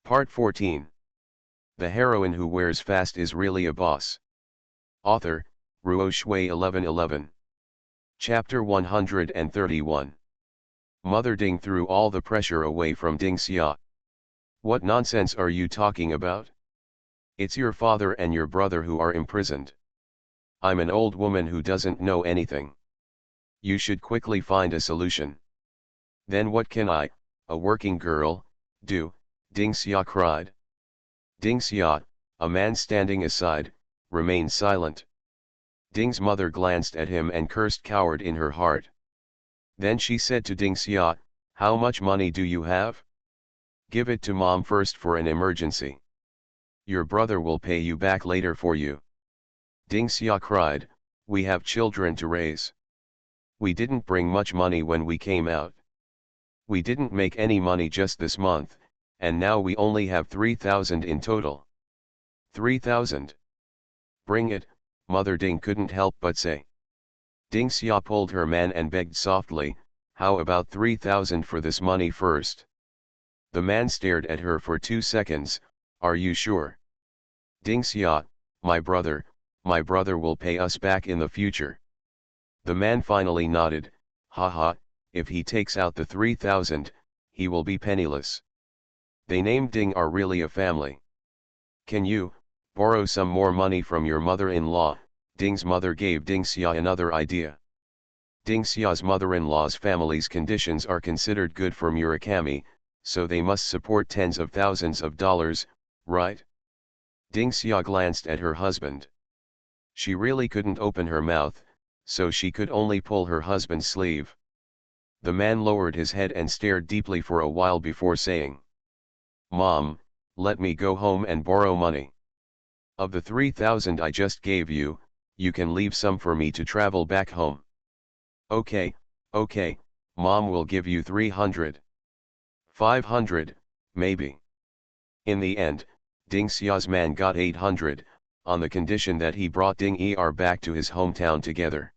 Part 14. The heroine who wears fast is really a boss. Author, Ruo Shui 1111. Chapter 131. Mother Ding threw all the pressure away from Ding Xia. What nonsense are you talking about? It's your father and your brother who are imprisoned. I'm an old woman who doesn't know anything. You should quickly find a solution. Then what can I, a working girl, do? Ding Xia cried. Ding Xia, a man standing aside, remained silent. Ding's mother glanced at him and cursed coward in her heart. Then she said to Ding Xia, how much money do you have? Give it to mom first for an emergency. Your brother will pay you back later for you. Ding Xia cried, we have children to raise. We didn't bring much money when we came out. We didn't make any money just this month, and now we only have 3,000 in total. 3,000. Bring it, Mother Ding couldn't help but say. Ding Xia pulled her man and begged softly, how about 3,000 for this money first? The man stared at her for 2 seconds, are you sure? Ding Xia, my brother will pay us back in the future. The man finally nodded, haha, if he takes out the 3,000, he will be penniless. They named Ding are really a family. Can you borrow some more money from your mother-in-law? Ding's mother gave Ding Xia another idea. Ding Xia's mother-in-law's family's conditions are considered good for Murakami, so they must support tens of thousands of dollars, right? Ding Xia glanced at her husband. She really couldn't open her mouth, so she could only pull her husband's sleeve. The man lowered his head and stared deeply for a while before saying, Mom, let me go home and borrow money. Of the 3,000 I just gave you, you can leave some for me to travel back home. Okay, Mom will give you 300. 500, maybe. In the end, Ding Xia's man got 800, on the condition that he brought Ding Er back to his hometown together.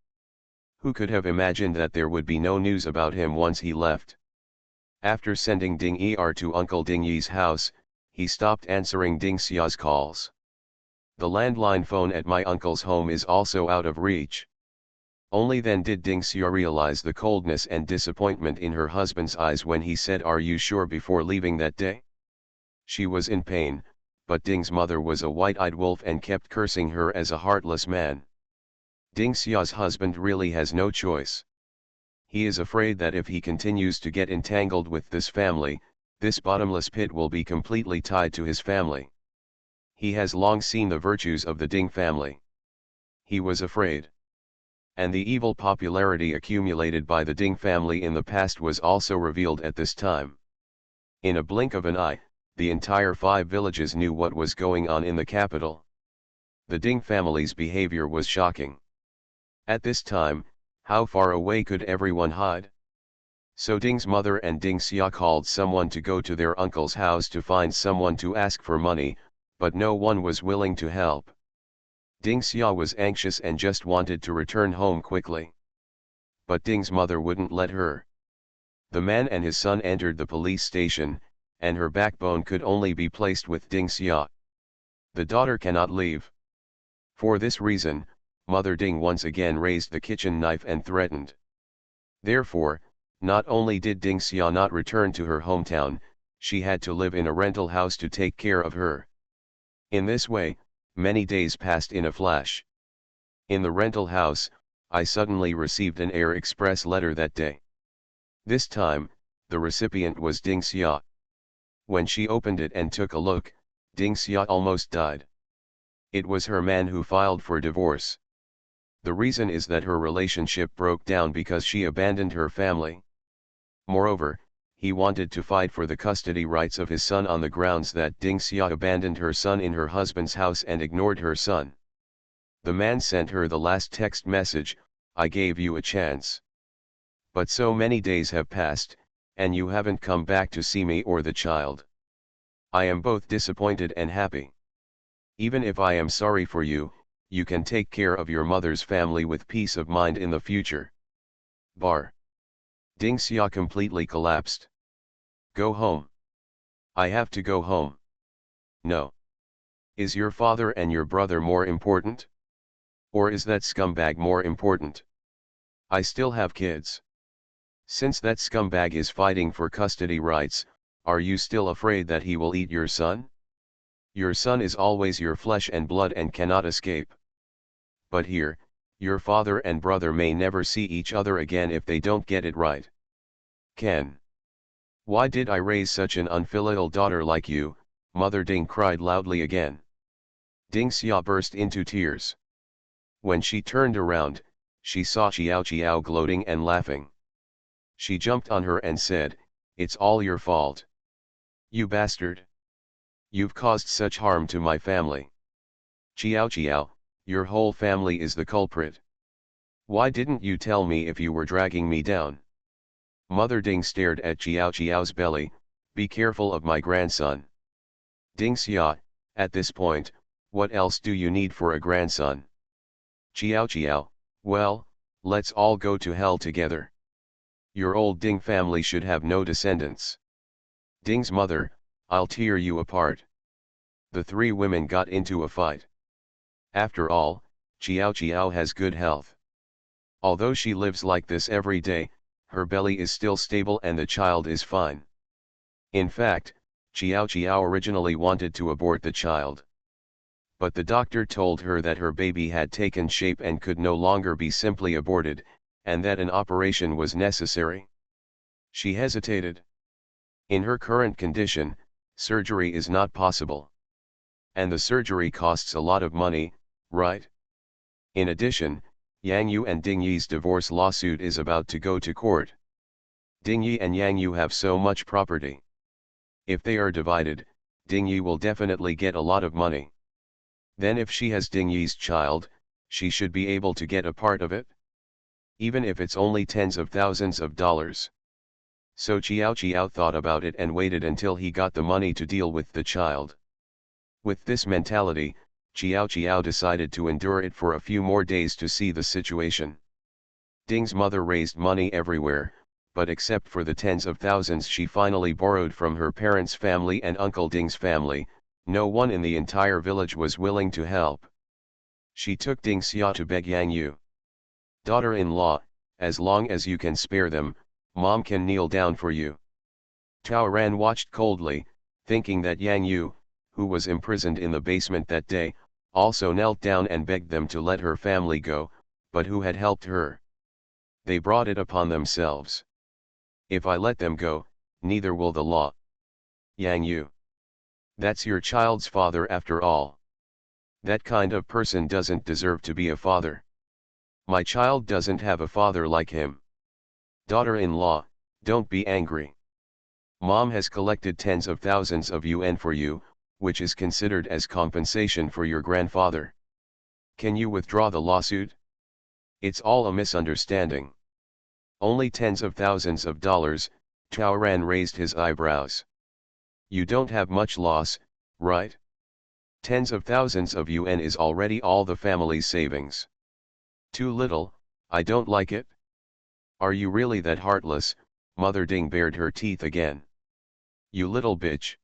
Who could have imagined that there would be no news about him once he left? After sending Ding Er to Uncle Ding Yi's house, he stopped answering Ding Xia's calls. The landline phone at my uncle's home is also out of reach. Only then did Ding Xia realize the coldness and disappointment in her husband's eyes when he said, are you sure, before leaving that day? She was in pain, but Ding's mother was a white-eyed wolf and kept cursing her as a heartless man. Ding Xia's husband really has no choice. He is afraid that if he continues to get entangled with this family, this bottomless pit will be completely tied to his family. He has long seen the virtues of the Ding family. He was afraid. And the evil popularity accumulated by the Ding family in the past was also revealed at this time. In a blink of an eye, the entire 5 villages knew what was going on in the capital. The Ding family's behavior was shocking. At this time, how far away could everyone hide? So Ding's mother and Ding Xia called someone to go to their uncle's house to find someone to ask for money, but no one was willing to help. Ding Xia was anxious and just wanted to return home quickly. But Ding's mother wouldn't let her. The man and his son entered the police station, and her backbone could only be placed with Ding Xia. The daughter cannot leave. For this reason, Mother Ding once again raised the kitchen knife and threatened. Therefore, not only did Ding Xia not return to her hometown, she had to live in a rental house to take care of her. In this way, many days passed in a flash. In the rental house, I suddenly received an Air Express letter that day. This time, the recipient was Ding Xia. When she opened it and took a look, Ding Xia almost died. It was her man who filed for divorce. The reason is that her relationship broke down because she abandoned her family. Moreover, he wanted to fight for the custody rights of his son on the grounds that Ding Xia abandoned her son in her husband's house and ignored her son. The man sent her the last text message, I gave you a chance. But so many days have passed, and you haven't come back to see me or the child. I am both disappointed and happy. Even if I am sorry for you, you can take care of your mother's family with peace of mind in the future. Bar. Ding Xia completely collapsed. Go home. I have to go home. No. Is your father and your brother more important? Or is that scumbag more important? I still have kids. Since that scumbag is fighting for custody rights, are you still afraid that he will eat your son? Your son is always your flesh and blood and cannot escape. But here, your father and brother may never see each other again if they don't get it right. Ken. Why did I raise such an unfilial daughter like you? Mother Ding cried loudly again. Ding Xia burst into tears. When she turned around, she saw Xiao Qiao gloating and laughing. She jumped on her and said, "It's all your fault. You bastard. You've caused such harm to my family. Qiao Qiao, your whole family is the culprit. Why didn't you tell me if you were dragging me down?" Mother Ding stared at Qiao Qiao's belly. "Be careful of my grandson." Ding Xia, at this point, what else do you need for a grandson? Qiao Qiao, well, let's all go to hell together. Your old Ding family should have no descendants. Ding's mother, I'll tear you apart. The three women got into a fight. After all, Qiao Qiao has good health. Although she lives like this every day, her belly is still stable and the child is fine. In fact, Qiao Qiao originally wanted to abort the child. But the doctor told her that her baby had taken shape and could no longer be simply aborted, and that an operation was necessary. She hesitated. In her current condition, surgery is not possible. And the surgery costs a lot of money, right? In addition, Yang Yu and Ding Yi's divorce lawsuit is about to go to court. Ding Yi and Yang Yu have so much property. If they are divided, Ding Yi will definitely get a lot of money. Then if she has Ding Yi's child, she should be able to get a part of it. Even if it's only tens of thousands of dollars. So Qiao Qiao thought about it and waited until he got the money to deal with the child. With this mentality, Qiao Qiao decided to endure it for a few more days to see the situation. Ding's mother raised money everywhere, but except for the tens of thousands she finally borrowed from her parents' family and Uncle Ding's family, no one in the entire village was willing to help. She took Ding Xia to beg Yang Yu. "Daughter-in-law, as long as you can spare them, Mom can kneel down for you." Tao Ran watched coldly, thinking that Yang Yu, who was imprisoned in the basement that day, also knelt down and begged them to let her family go, but who had helped her? They brought it upon themselves. "If I let them go, neither will the law." Yang Yu. That's your child's father after all. That kind of person doesn't deserve to be a father. My child doesn't have a father like him. Daughter-in-law, don't be angry. Mom has collected tens of thousands of yuan for you, which is considered as compensation for your grandfather. Can you withdraw the lawsuit? It's all a misunderstanding. Only tens of thousands of dollars, Tao Ran raised his eyebrows. You don't have much loss, right? Tens of thousands of yuan is already all the family's savings. Too little, I don't like it. Are you really that heartless? Mother Ding bared her teeth again. You little bitch.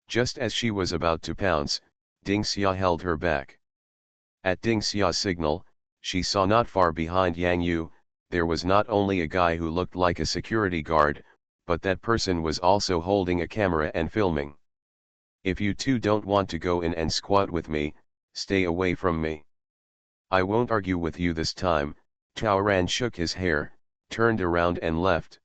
Just as she was about to pounce, Ding Xia held her back. At Ding Xia's signal, she saw not far behind Yang Yu, there was not only a guy who looked like a security guard, but that person was also holding a camera and filming. If you two don't want to go in and squat with me, stay away from me. I won't argue with you this time. Tao Ran shook his hair, turned around and left.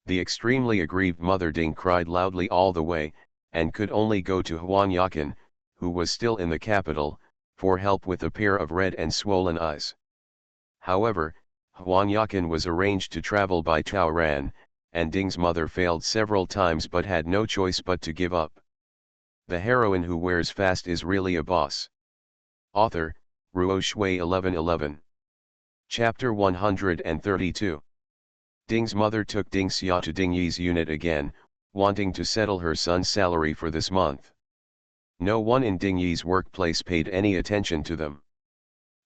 The extremely aggrieved Mother Ding cried loudly all the way, and could only go to Huan Yakan, who was still in the capital, for help with a pair of red and swollen eyes. However, Huan Yakan was arranged to travel by Tao Ran, and Ding's mother failed several times but had no choice but to give up. The heroine who wears fast is really a boss. Author, Ruo Shui 1111. Chapter 132. Ding's mother took Ding Xia to Ding Yi's unit again, wanting to settle her son's salary for this month. No one in Ding Yi's workplace paid any attention to them.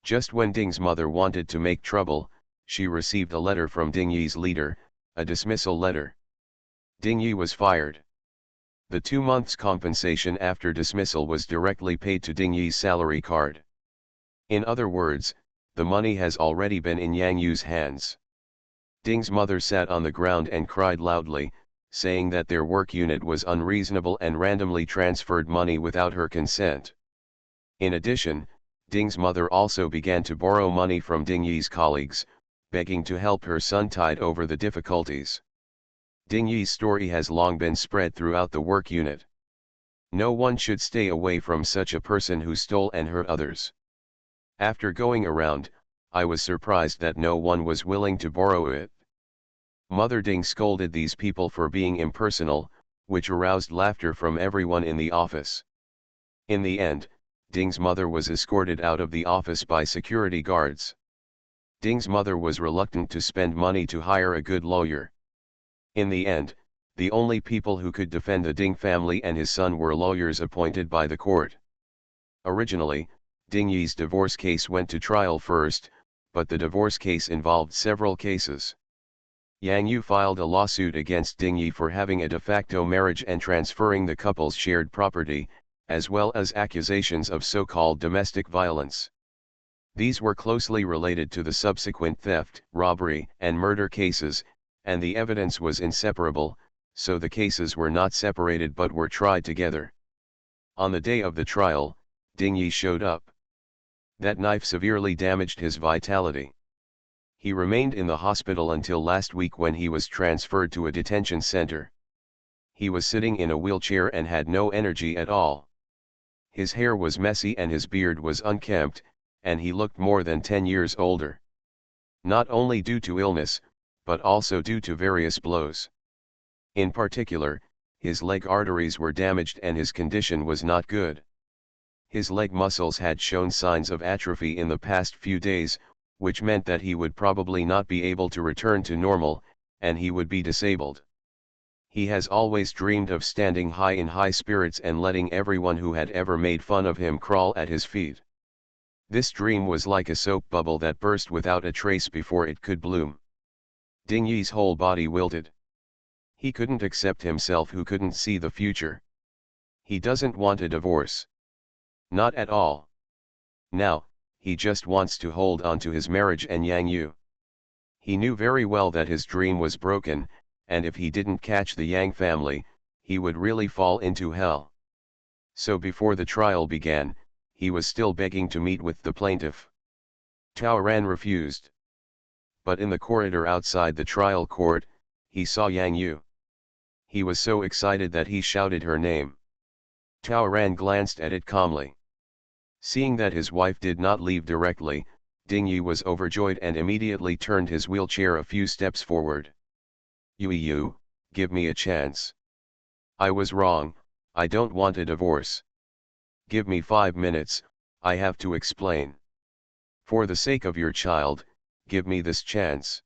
Just when Ding's mother wanted to make trouble, she received a letter from Ding Yi's leader, a dismissal letter. Ding Yi was fired. The 2 months compensation after dismissal was directly paid to Ding Yi's salary card. In other words, the money has already been in Yang Yu's hands. Ding's mother sat on the ground and cried loudly, saying that their work unit was unreasonable and randomly transferred money without her consent. In addition, Ding's mother also began to borrow money from Ding Yi's colleagues, begging to help her son tide over the difficulties. Ding Yi's story has long been spread throughout the work unit. No one should stay away from such a person who stole and hurt others. After going around, I was surprised that no one was willing to borrow it. Mother Ding scolded these people for being impersonal, which aroused laughter from everyone in the office. In the end, Ding's mother was escorted out of the office by security guards. Ding's mother was reluctant to spend money to hire a good lawyer. In the end, the only people who could defend the Ding family and his son were lawyers appointed by the court. Originally, Ding Yi's divorce case went to trial first, but the divorce case involved several cases. Yang Yu filed a lawsuit against Ding Yi for having a de facto marriage and transferring the couple's shared property, as well as accusations of so-called domestic violence. These were closely related to the subsequent theft, robbery, and murder cases, and the evidence was inseparable, so the cases were not separated but were tried together. On the day of the trial, Ding Yi showed up. That knife severely damaged his vitality. He remained in the hospital until last week when he was transferred to a detention center. He was sitting in a wheelchair and had no energy at all. His hair was messy and his beard was unkempt, and he looked more than 10 years older. Not only due to illness, but also due to various blows. In particular, his leg arteries were damaged and his condition was not good. His leg muscles had shown signs of atrophy in the past few days, which meant that he would probably not be able to return to normal, and he would be disabled. He has always dreamed of standing high in high spirits and letting everyone who had ever made fun of him crawl at his feet. This dream was like a soap bubble that burst without a trace before it could bloom. Ding Yi's whole body wilted. He couldn't accept himself who couldn't see the future. He doesn't want a divorce. Not at all. Now, he just wants to hold on to his marriage and Yang Yu. He knew very well that his dream was broken, and if he didn't catch the Yang family, he would really fall into hell. So before the trial began, he was still begging to meet with the plaintiff. Tao Ran refused. But in the corridor outside the trial court, he saw Yang Yu. He was so excited that he shouted her name. Tao Ran glanced at it calmly. Seeing that his wife did not leave directly, Ding Yi was overjoyed and immediately turned his wheelchair a few steps forward. Yu, give me a chance. I was wrong, I don't want a divorce. Give me 5 minutes, I have to explain. For the sake of your child, give me this chance.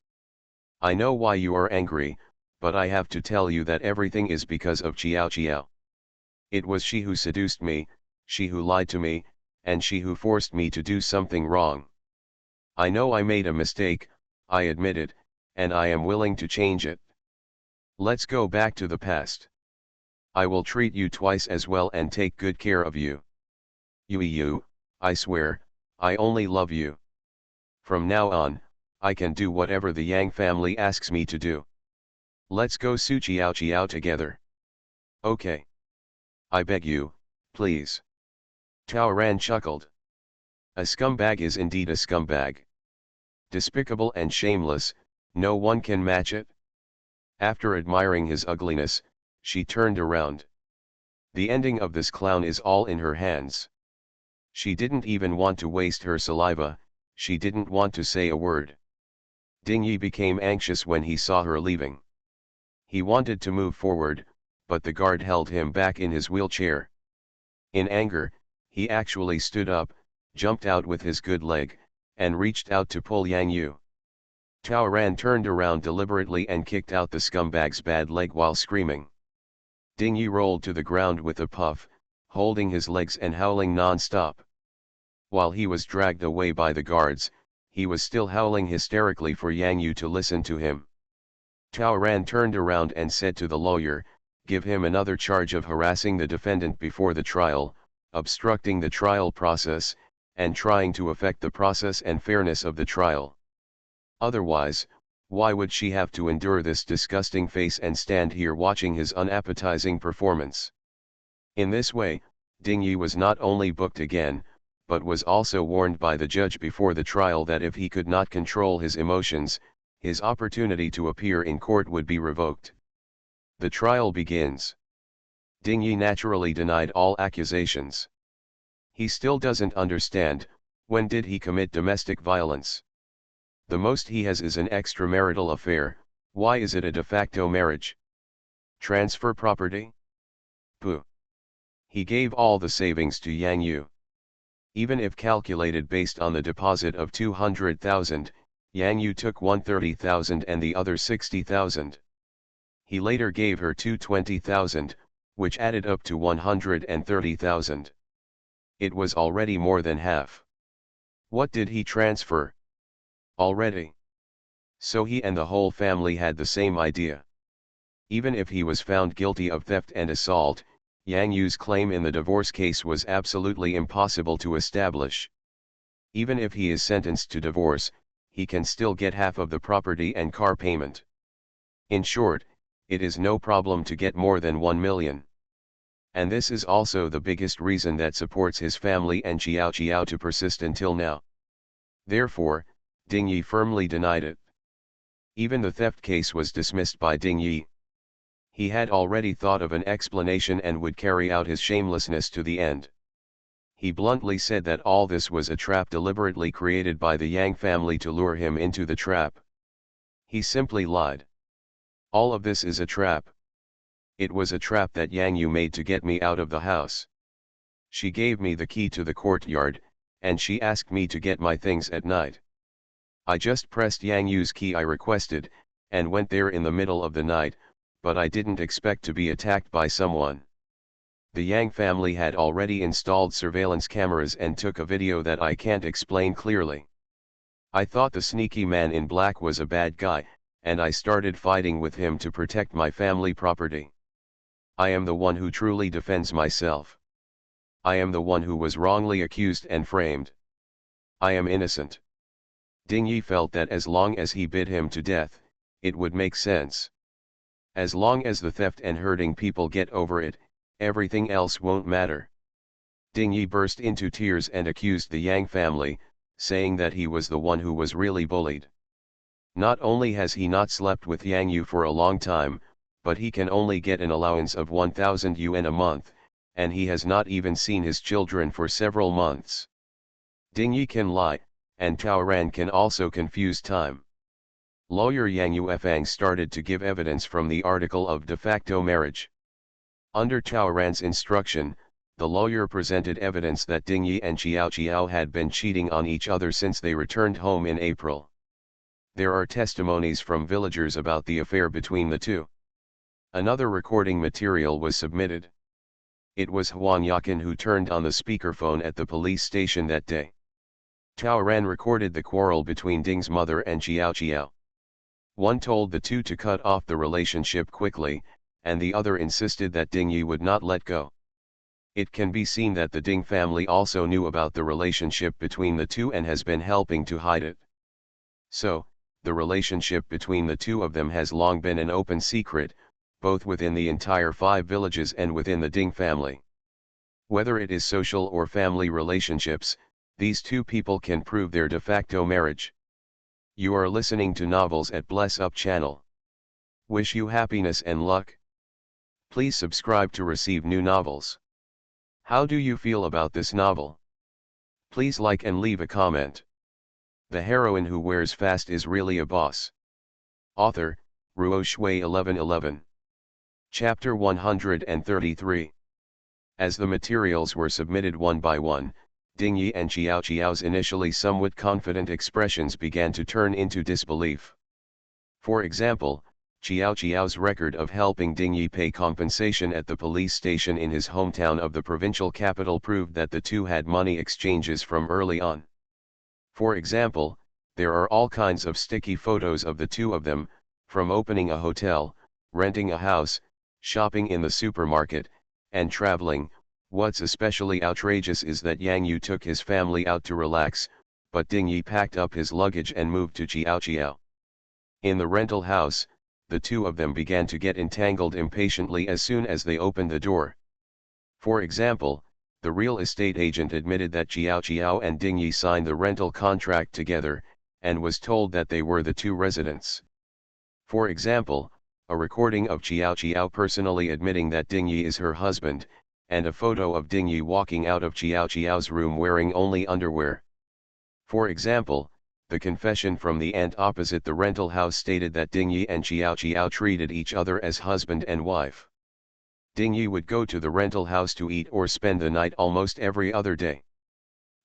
I know why you are angry, but I have to tell you that everything is because of Qiao Qiao. It was she who seduced me, she who lied to me, and she who forced me to do something wrong. I know I made a mistake, I admit it, and I am willing to change it. Let's go back to the past. I will treat you twice as well and take good care of you. Yu, I swear, I only love you. From now on, I can do whatever the Yang family asks me to do. Let's go Su Qiao Qiao together. Okay. I beg you, please. Tao Ran chuckled. A scumbag is indeed a scumbag. Despicable and shameless, no one can match it. After admiring his ugliness, she turned around. The ending of this clown is all in her hands. She didn't even want to waste her saliva, she didn't want to say a word. Ding Yi became anxious when he saw her leaving. He wanted to move forward, but the guard held him back in his wheelchair. In anger, he actually stood up, jumped out with his good leg, and reached out to pull Yang Yu. Tao Ran turned around deliberately and kicked out the scumbag's bad leg while screaming. Ding Yi rolled to the ground with a puff, holding his legs and howling non-stop. While he was dragged away by the guards, he was still howling hysterically for Yang Yu to listen to him. Tao Ran turned around and said to the lawyer, give him another charge of harassing the defendant before the trial, obstructing the trial process, and trying to affect the process and fairness of the trial. Otherwise, why would she have to endure this disgusting face and stand here watching his unappetizing performance? In this way, Ding Yi was not only booked again, but was also warned by the judge before the trial that if he could not control his emotions, his opportunity to appear in court would be revoked. The trial begins. Ding Yi naturally denied all accusations. He still doesn't understand, when did he commit domestic violence? The most he has is an extramarital affair, why is it a de facto marriage? Transfer property? Pooh. He gave all the savings to Yang Yu. Even if calculated based on the deposit of 200,000, Yang Yu took 130,000 and the other 60,000. He later gave her 220,000, which added up to 130,000. It was already more than half. What did he transfer? Already. So he and the whole family had the same idea. Even if he was found guilty of theft and assault, Yang Yu's claim in the divorce case was absolutely impossible to establish. Even if he is sentenced to divorce, he can still get half of the property and car payment. In short, it is no problem to get more than 1 million. And this is also the biggest reason that supports his family and Xiao to persist until now. Therefore, Ding Yi firmly denied it. Even the theft case was dismissed by Ding Yi. He had already thought of an explanation and would carry out his shamelessness to the end. He bluntly said that all this was a trap deliberately created by the Yang family to lure him into the trap. He simply lied. All of this is a trap. It was a trap that Yang Yu made to get me out of the house. She gave me the key to the courtyard, and she asked me to get my things at night. I just pressed Yang Yu's key I requested, and went there in the middle of the night, but I didn't expect to be attacked by someone. The Yang family had already installed surveillance cameras and took a video that I can't explain clearly. I thought the sneaky man in black was a bad guy, and I started fighting with him to protect my family property. I am the one who truly defends myself. I am the one who was wrongly accused and framed. I am innocent. Ding Yi felt that as long as he bit him to death, it would make sense. As long as the theft and hurting people get over it, everything else won't matter. Ding Yi burst into tears and accused the Yang family, saying that he was the one who was really bullied. Not only has he not slept with Yang Yu for a long time, but he can only get an allowance of 1,000 yuan a month, and he has not even seen his children for several months. Ding Yi can lie, and Tao Ran can also confuse time. Lawyer Yang Yuefang started to give evidence from the article of de facto marriage. Under Tao Ran's instruction, the lawyer presented evidence that Ding Yi and Xiao had been cheating on each other since they returned home in April. There are testimonies from villagers about the affair between the two. Another recording material was submitted. It was Huang Yakin who turned on the speakerphone at the police station that day. Tao Ran recorded the quarrel between Ding's mother and Xiao. One told the two to cut off the relationship quickly, and the other insisted that Ding Yi would not let go. It can be seen that the Ding family also knew about the relationship between the two and has been helping to hide it. So, the relationship between the two of them has long been an open secret, both within the entire 5 villages and within the Ding family. Whether it is social or family relationships, these two people can prove their de facto marriage. You are listening to Novels at Bless Up channel. Wish you happiness and luck. Please subscribe to receive new novels. How do you feel about this novel? Please like and leave a comment. The heroine who wears fast is really a boss. Author, Ruo Shui 1111. Chapter 133. As the materials were submitted one by one, Ding Yi and Xiao's initially somewhat confident expressions began to turn into disbelief. For example, Xiao's record of helping Ding Yi pay compensation at the police station in his hometown of the provincial capital proved that the two had money exchanges from early on. For example, there are all kinds of sticky photos of the two of them, from opening a hotel, renting a house, shopping in the supermarket, and traveling. What's especially outrageous is that Yang Yu took his family out to relax, but Ding Yi packed up his luggage and moved to Jiaojiao. In the rental house, the two of them began to get entangled impatiently as soon as they opened the door. For example, the real estate agent admitted that Jiaojiao and Ding Yi signed the rental contract together, and was told that they were the two residents. For example, a recording of Jiaojiao personally admitting that Ding Yi is her husband, and a photo of Ding Yi walking out of Jiaojiao's room wearing only underwear. For example, the confession from the aunt opposite the rental house stated that Ding Yi and Jiaojiao treated each other as husband and wife. Ding Yi would go to the rental house to eat or spend the night almost every other day.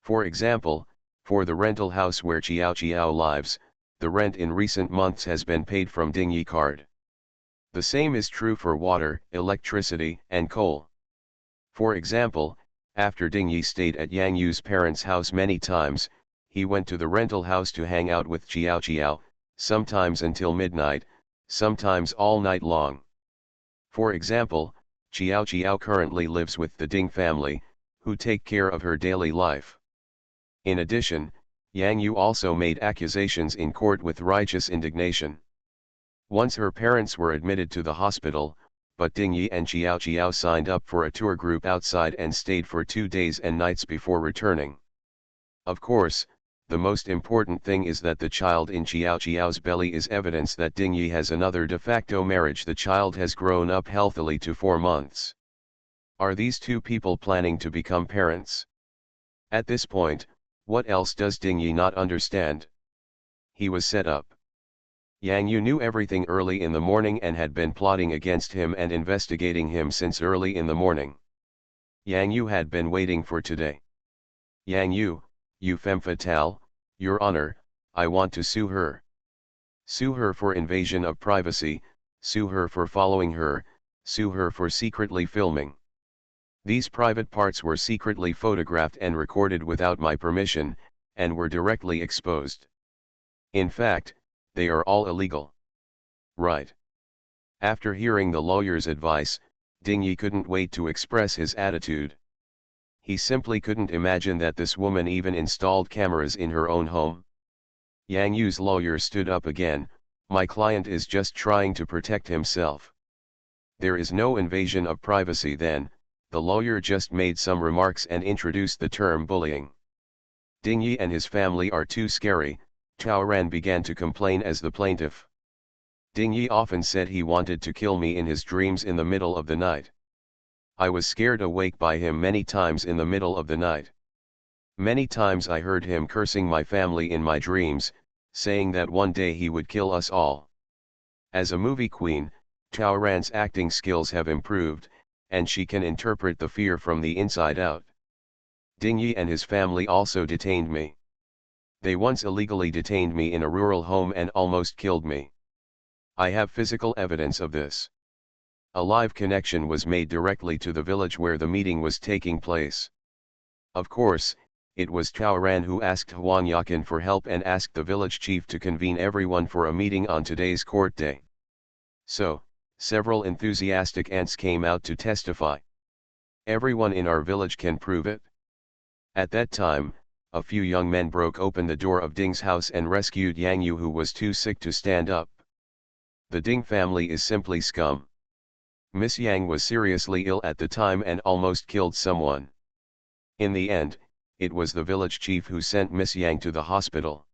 For example, for the rental house where Jiaojiao lives, the rent in recent months has been paid from Ding Yi card. The same is true for water, electricity, and coal. For example, after Ding Yi stayed at Yang Yu's parents' house many times, he went to the rental house to hang out with Jiaojiao, sometimes until midnight, sometimes all night long. For example, Jiaojiao currently lives with the Ding family, who take care of her daily life. In addition, Yang Yu also made accusations in court with righteous indignation. Once her parents were admitted to the hospital, but Ding Yi and Jiaojiao signed up for a tour group outside and stayed for 2 days and nights before returning. Of course, the most important thing is that the child in Jiaojiao's belly is evidence that Ding Yi has another de facto marriage. The child has grown up healthily to 4 months. Are these two people planning to become parents? At this point, what else does Ding Yi not understand? He was set up. Yang Yu knew everything early in the morning and had been plotting against him and investigating him since early in the morning. Yang Yu had been waiting for today. Yang Yu, you femme fatale, Your Honor, I want to sue her. Sue her for invasion of privacy, sue her for following her, sue her for secretly filming. These private parts were secretly photographed and recorded without my permission, and were directly exposed. In fact, they are all illegal. Right. After hearing the lawyer's advice, Ding Yi couldn't wait to express his attitude. He simply couldn't imagine that this woman even installed cameras in her own home. Yang Yu's lawyer stood up again. My client is just trying to protect himself. There is no invasion of privacy then. The lawyer just made some remarks and introduced the term bullying. Ding Yi and his family are too scary, Tao Ran began to complain as the plaintiff. Ding Yi often said he wanted to kill me in his dreams in the middle of the night. I was scared awake by him many times in the middle of the night. Many times I heard him cursing my family in my dreams, saying that one day he would kill us all. As a movie queen, Tao Ran's acting skills have improved, and she can interpret the fear from the inside out. Ding Yi and his family also detained me. They once illegally detained me in a rural home and almost killed me. I have physical evidence of this. A live connection was made directly to the village where the meeting was taking place. Of course, it was Tao Ran who asked Huang Yakin for help and asked the village chief to convene everyone for a meeting on today's court day. So, several enthusiastic aunts came out to testify. Everyone in our village can prove it. At that time, a few young men broke open the door of Ding's house and rescued Yang Yu, who was too sick to stand up. The Ding family is simply scum. Miss Yang was seriously ill at the time and almost killed someone. In the end, it was the village chief who sent Miss Yang to the hospital.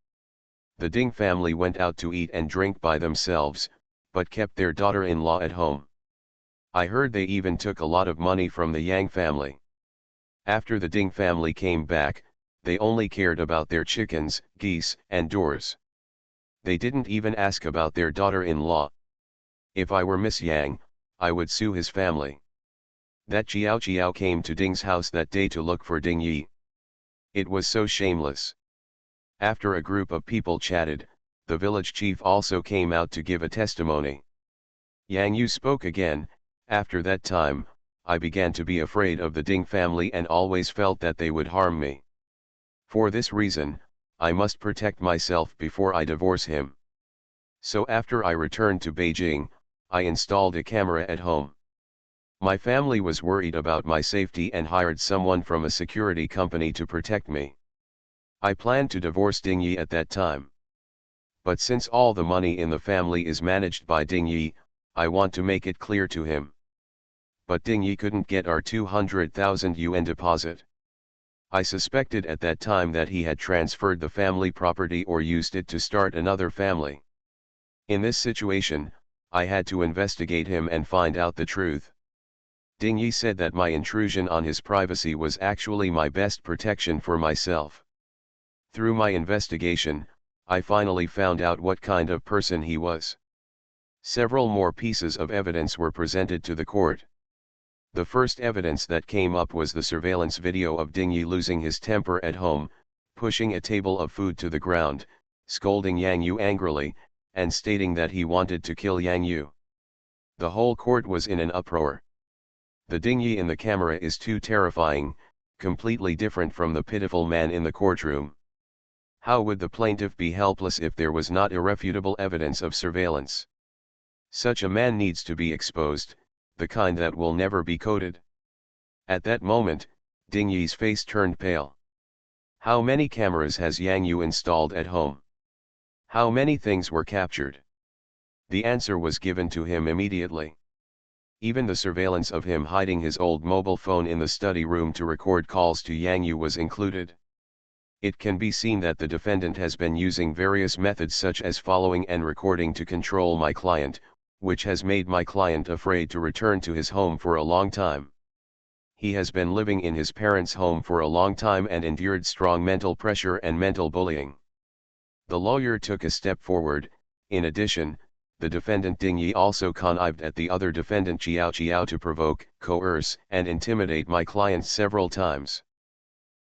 The Ding family went out to eat and drink by themselves, but kept their daughter-in-law at home. I heard they even took a lot of money from the Yang family. After the Ding family came back, they only cared about their chickens, geese, and doors. They didn't even ask about their daughter-in-law. If I were Miss Yang, I would sue his family. That Jiao came to Ding's house that day to look for Ding Yi. It was so shameless. After a group of people chatted, the village chief also came out to give a testimony. Yang Yu spoke again. After that time, I began to be afraid of the Ding family and always felt that they would harm me. For this reason, I must protect myself before I divorce him. So after I returned to Beijing, I installed a camera at home. My family was worried about my safety and hired someone from a security company to protect me. I planned to divorce Ding Yi at that time. But since all the money in the family is managed by Ding Yi, I want to make it clear to him. But Ding Yi couldn't get our 200,000 yuan deposit. I suspected at that time that he had transferred the family property or used it to start another family. In this situation, I had to investigate him and find out the truth. Ding Yi said that my intrusion on his privacy was actually my best protection for myself. Through my investigation, I finally found out what kind of person he was. Several more pieces of evidence were presented to the court. The first evidence that came up was the surveillance video of Ding Yi losing his temper at home, pushing a table of food to the ground, scolding Yang Yu angrily, and stating that he wanted to kill Yang Yu. The whole court was in an uproar. The Ding Yi in the camera is too terrifying, completely different from the pitiful man in the courtroom. How would the plaintiff be helpless if there was not irrefutable evidence of surveillance? Such a man needs to be exposed, the kind that will never be coded. At that moment, Ding Yi's face turned pale. How many cameras has Yang Yu installed at home? How many things were captured? The answer was given to him immediately. Even the surveillance of him hiding his old mobile phone in the study room to record calls to Yang Yu was included. It can be seen that the defendant has been using various methods such as following and recording to control my client, which has made my client afraid to return to his home for a long time. He has been living in his parents' home for a long time and endured strong mental pressure and mental bullying. The lawyer took a step forward. In addition, the defendant Ding Yi also connived at the other defendant Qiao to provoke, coerce, and intimidate my client several times.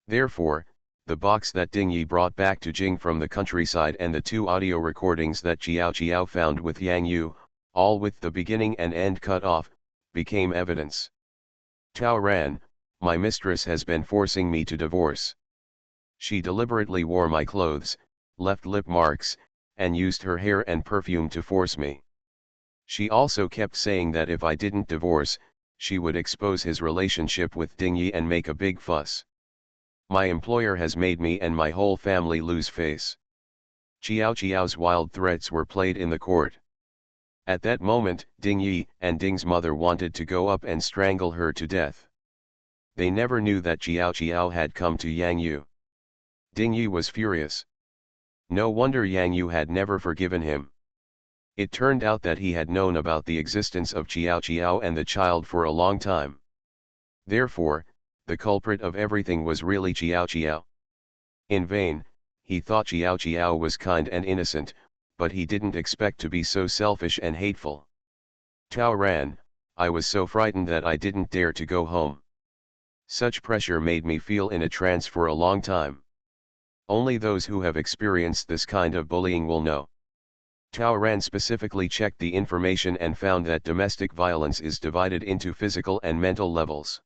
Therefore, the box that Ding Yi brought back to Jing from the countryside and the two audio recordings that Qiao found with Yang Yu, all with the beginning and end cut off, became evidence. Tao Ran, my mistress has been forcing me to divorce. She deliberately wore my clothes, left lip marks, and used her hair and perfume to force me. She also kept saying that if I didn't divorce, she would expose his relationship with Ding Yi and make a big fuss. My employer has made me and my whole family lose face. Qiao's wild threats were played in the court. At that moment, Ding Yi and Ding's mother wanted to go up and strangle her to death. They never knew that Qiao had come to Yang Yu. Ding Yi was furious. No wonder Yang Yu had never forgiven him. It turned out that he had known about the existence of Qiao and the child for a long time. Therefore, the culprit of everything was really Qiao. In vain, he thought Qiao was kind and innocent, but he didn't expect to be so selfish and hateful. Tao Ran, I was so frightened that I didn't dare to go home. Such pressure made me feel in a trance for a long time. Only those who have experienced this kind of bullying will know. Tao Ran specifically checked the information and found that domestic violence is divided into physical and mental levels.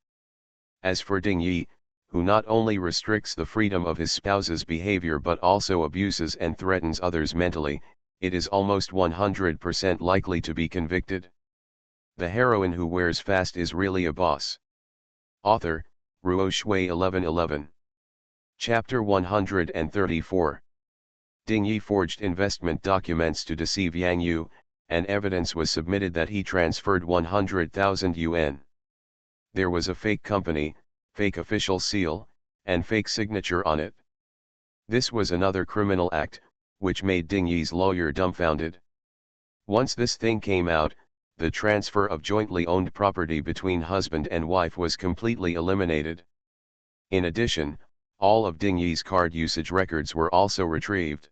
As for Ding Yi, who not only restricts the freedom of his spouse's behavior but also abuses and threatens others mentally, it is almost 100% likely to be convicted. The heroine who wears fast is really a boss. Author, Ruo Shui 1111. Chapter 134. Ding Yi forged investment documents to deceive Yang Yu, and evidence was submitted that he transferred 100,000 yuan. There was a fake company, fake official seal, and fake signature on it. This was another criminal act, which made Ding Yi's lawyer dumbfounded. Once this thing came out, the transfer of jointly owned property between husband and wife was completely eliminated. In addition, all of Ding Yi's card usage records were also retrieved.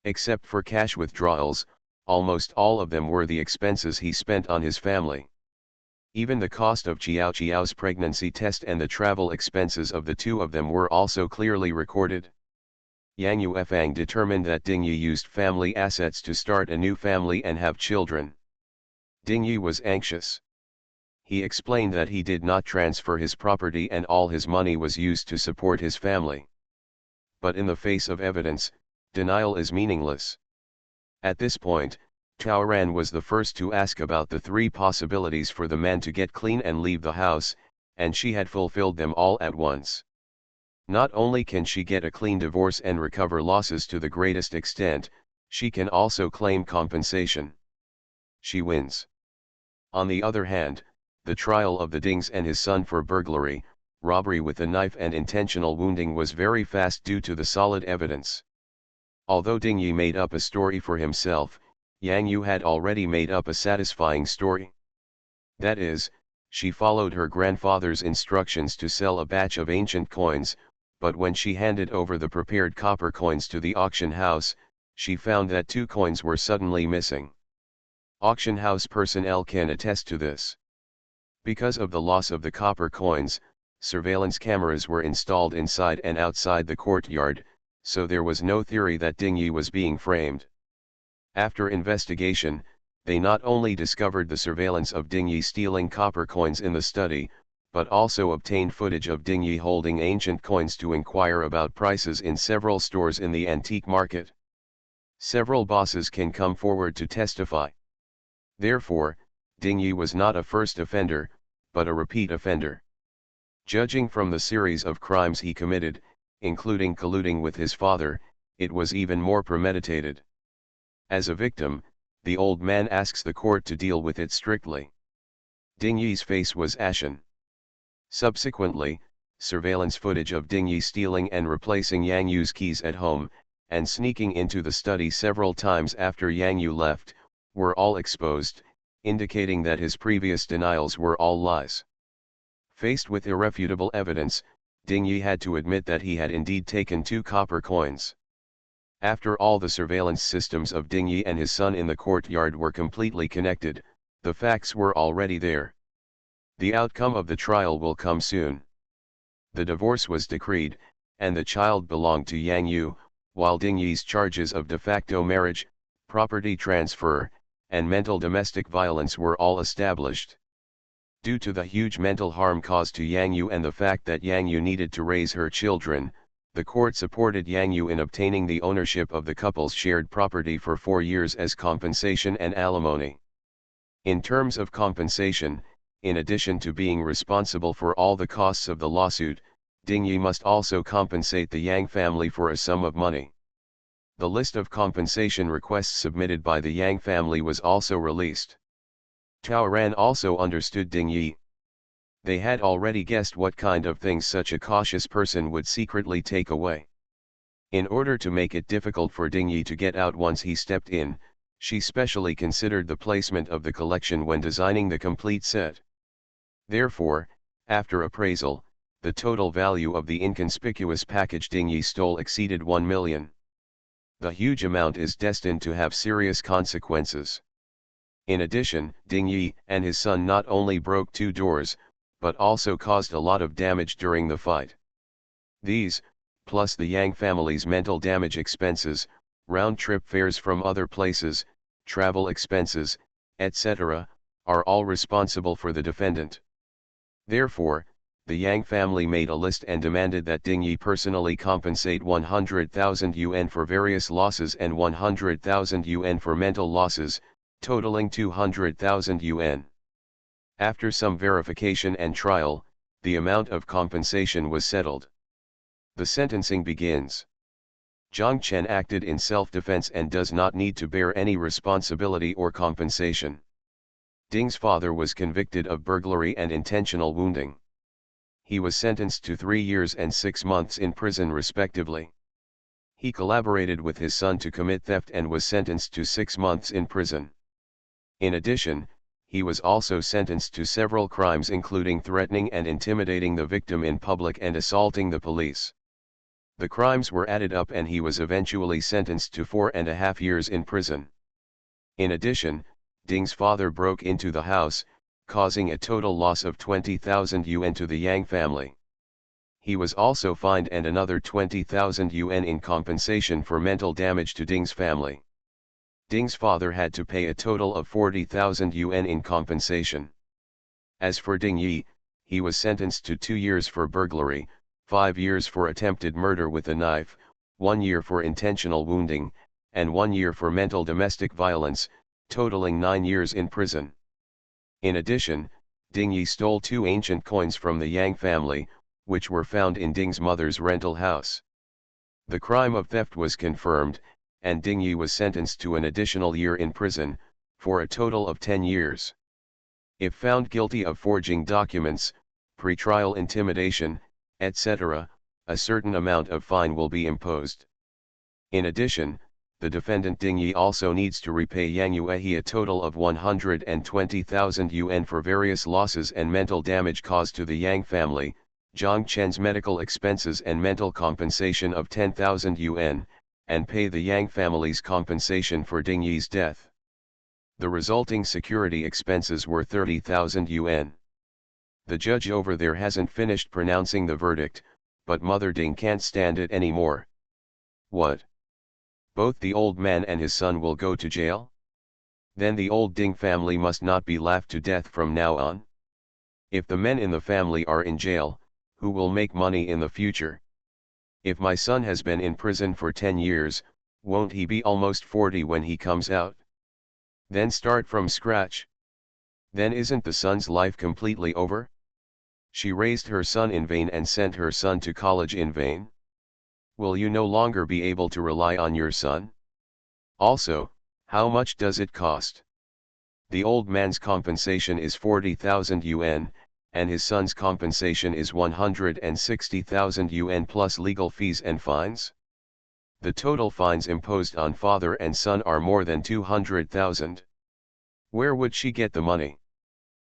Except for cash withdrawals, almost all of them were the expenses he spent on his family. Even the cost of Qiao's pregnancy test and the travel expenses of the two of them were also clearly recorded. Yang Yuefang determined that Ding Yi used family assets to start a new family and have children. Ding Yi was anxious. He explained that he did not transfer his property and all his money was used to support his family. But in the face of evidence, denial is meaningless. At this point, Taoran was the first to ask about the three possibilities for the man to get clean and leave the house, and she had fulfilled them all at once. Not only can she get a clean divorce and recover losses to the greatest extent, she can also claim compensation. She wins. On the other hand, the trial of the Dings and his son for burglary, robbery with a knife and intentional wounding was very fast due to the solid evidence. Although Ding Yi made up a story for himself, Yang Yu had already made up a satisfying story. That is, she followed her grandfather's instructions to sell a batch of ancient coins, but when she handed over the prepared copper coins to the auction house, she found that 2 coins were suddenly missing. Auction house personnel can attest to this. Because of the loss of the copper coins, surveillance cameras were installed inside and outside the courtyard, so there was no theory that Ding Yi was being framed. After investigation, they not only discovered the surveillance of Ding Yi stealing copper coins in the study, but also obtained footage of Ding Yi holding ancient coins to inquire about prices in several stores in the antique market. Several bosses can come forward to testify. Therefore, Ding Yi was not a first offender, but a repeat offender. Judging from the series of crimes he committed, including colluding with his father, it was even more premeditated. As a victim, the old man asks the court to deal with it strictly. Ding Yi's face was ashen. Subsequently, surveillance footage of Ding Yi stealing and replacing Yang Yu's keys at home, and sneaking into the study several times after Yang Yu left, were all exposed, indicating that his previous denials were all lies. Faced with irrefutable evidence, Ding Yi had to admit that he had indeed taken 2 copper coins. After all, the surveillance systems of Ding Yi and his son in the courtyard were completely connected, the facts were already there. The outcome of the trial will come soon. The divorce was decreed, and the child belonged to Yang Yu, while Ding Yi's charges of de facto marriage, property transfer, and mental domestic violence were all established. Due to the huge mental harm caused to Yang Yu and the fact that Yang Yu needed to raise her children, the court supported Yang Yu in obtaining the ownership of the couple's shared property for 4 years as compensation and alimony. In terms of compensation, in addition to being responsible for all the costs of the lawsuit, Ding Yi must also compensate the Yang family for a sum of money. The list of compensation requests submitted by the Yang family was also released. Taoran also understood Ding Yi. They had already guessed what kind of things such a cautious person would secretly take away. In order to make it difficult for Ding Yi to get out once he stepped in, she specially considered the placement of the collection when designing the complete set. Therefore, after appraisal, the total value of the inconspicuous package Ding Yi stole exceeded 1 million. The huge amount is destined to have serious consequences. In addition, Ding Yi and his son not only broke 2 doors, but also caused a lot of damage during the fight. These, plus the Yang family's mental damage expenses, round-trip fares from other places, travel expenses, etc., are all responsible for the defendant. Therefore, the Yang family made a list and demanded that Ding Yi personally compensate 100,000 yuan for various losses and 100,000 yuan for mental losses, totaling 200,000 yuan. After some verification and trial, the amount of compensation was settled. The sentencing begins. Zhang Chen acted in self-defense and does not need to bear any responsibility or compensation. Ding's father was convicted of burglary and intentional wounding. He was sentenced to 3 years and 6 months in prison respectively. He collaborated with his son to commit theft and was sentenced to 6 months in prison. In addition, he was also sentenced to several crimes including threatening and intimidating the victim in public and assaulting the police. The crimes were added up and he was eventually sentenced to 4.5 years in prison. In addition, Ding's father broke into the house, causing a total loss of 20,000 yuan to the Yang family. He was also fined and another 20,000 yuan in compensation for mental damage to Ding's family. Ding's father had to pay a total of 40,000 yuan in compensation. As for Ding Yi, he was sentenced to 2 years for burglary, 5 years for attempted murder with a knife, 1 year for intentional wounding, and 1 year for mental domestic violence, totaling 9 years in prison. In addition, Ding Yi stole 2 ancient coins from the Yang family, which were found in Ding's mother's rental house. The crime of theft was confirmed, and Ding Yi was sentenced to an additional year in prison, for a total of 10 years. If found guilty of forging documents, pretrial intimidation, etc., a certain amount of fine will be imposed. In addition, the defendant Ding Yi also needs to repay Yang Yuehi a total of 120,000 yuan for various losses and mental damage caused to the Yang family, Zhang Chen's medical expenses and mental compensation of 10,000 yuan, and pay the Yang family's compensation for Ding Yi's death. The resulting security expenses were 30,000 yuan. The judge over there hasn't finished pronouncing the verdict, but Mother Ding can't stand it anymore. What? Both the old man and his son will go to jail? Then the old Ding family must not be laughed to death from now on. If the men in the family are in jail, who will make money in the future? If my son has been in prison for 10 years, won't he be almost 40 when he comes out? Then start from scratch. Then isn't the son's life completely over? She raised her son in vain and sent her son to college in vain. Will you no longer be able to rely on your son? Also, how much does it cost? The old man's compensation is 40,000 yuan, and his son's compensation is 160,000 yuan plus legal fees and fines. The total fines imposed on father and son are more than 200,000. Where would she get the money?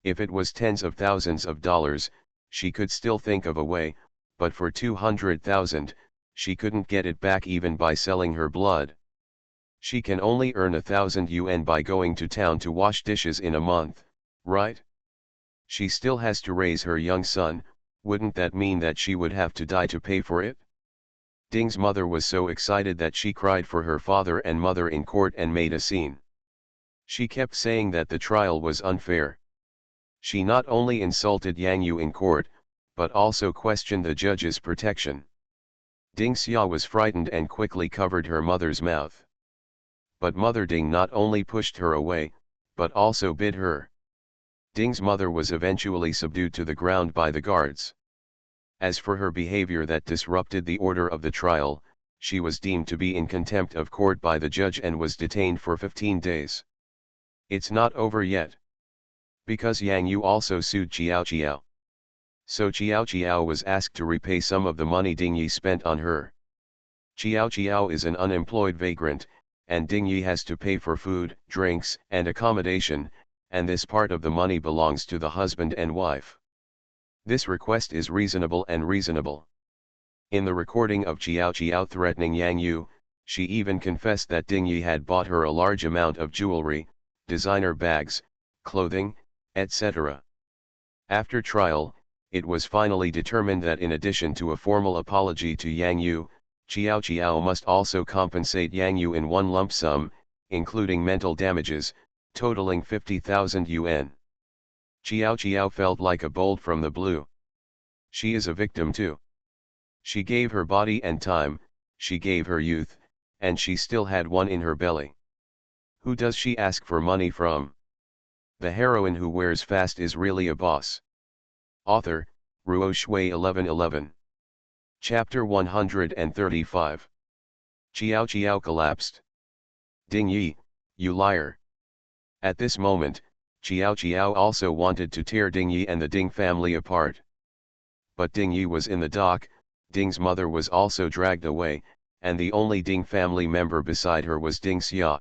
If it was tens of thousands of dollars, she could still think of a way, but for 200,000, she couldn't get it back even by selling her blood. She can only earn 1,000 yuan by going to town to wash dishes in a month, right? She still has to raise her young son. Wouldn't that mean that she would have to die to pay for it? Ding's mother was so excited that she cried for her father and mother in court and made a scene. She kept saying that the trial was unfair. She not only insulted Yang Yu in court, but also questioned the judge's protection. Ding Xia was frightened and quickly covered her mother's mouth. But Mother Ding not only pushed her away, but also bit her. Ding's mother was eventually subdued to the ground by the guards. As for her behavior that disrupted the order of the trial, she was deemed to be in contempt of court by the judge and was detained for 15 days. It's not over yet. Because Yang Yu also sued Qiao Qiao. So Qiao Qiao was asked to repay some of the money Ding Yi spent on her. Qiao Qiao is an unemployed vagrant, and Ding Yi has to pay for food, drinks, and accommodation, and this part of the money belongs to the husband and wife. This request is reasonable and reasonable. In the recording of Qiao Qiao threatening Yang Yu, she even confessed that Ding Yi had bought her a large amount of jewelry, designer bags, clothing, etc. After trial, it was finally determined that in addition to a formal apology to Yang Yu, Qiao Qiao must also compensate Yang Yu in one lump sum, including mental damages, totaling 50,000 yuan. Qiao Qiao felt like a bolt from the blue. She is a victim too. She gave her body and time, she gave her youth, and she still had one in her belly. Who does she ask for money from? The heroine who wears fast is really a boss. Author, Ruo Shui 1111. Chapter 135. Qiao Qiao collapsed. Ding Yi, you liar. At this moment, Qiao Qiao also wanted to tear Ding Yi and the Ding family apart. But Ding Yi was in the dock, Ding's mother was also dragged away, and the only Ding family member beside her was Ding Xia.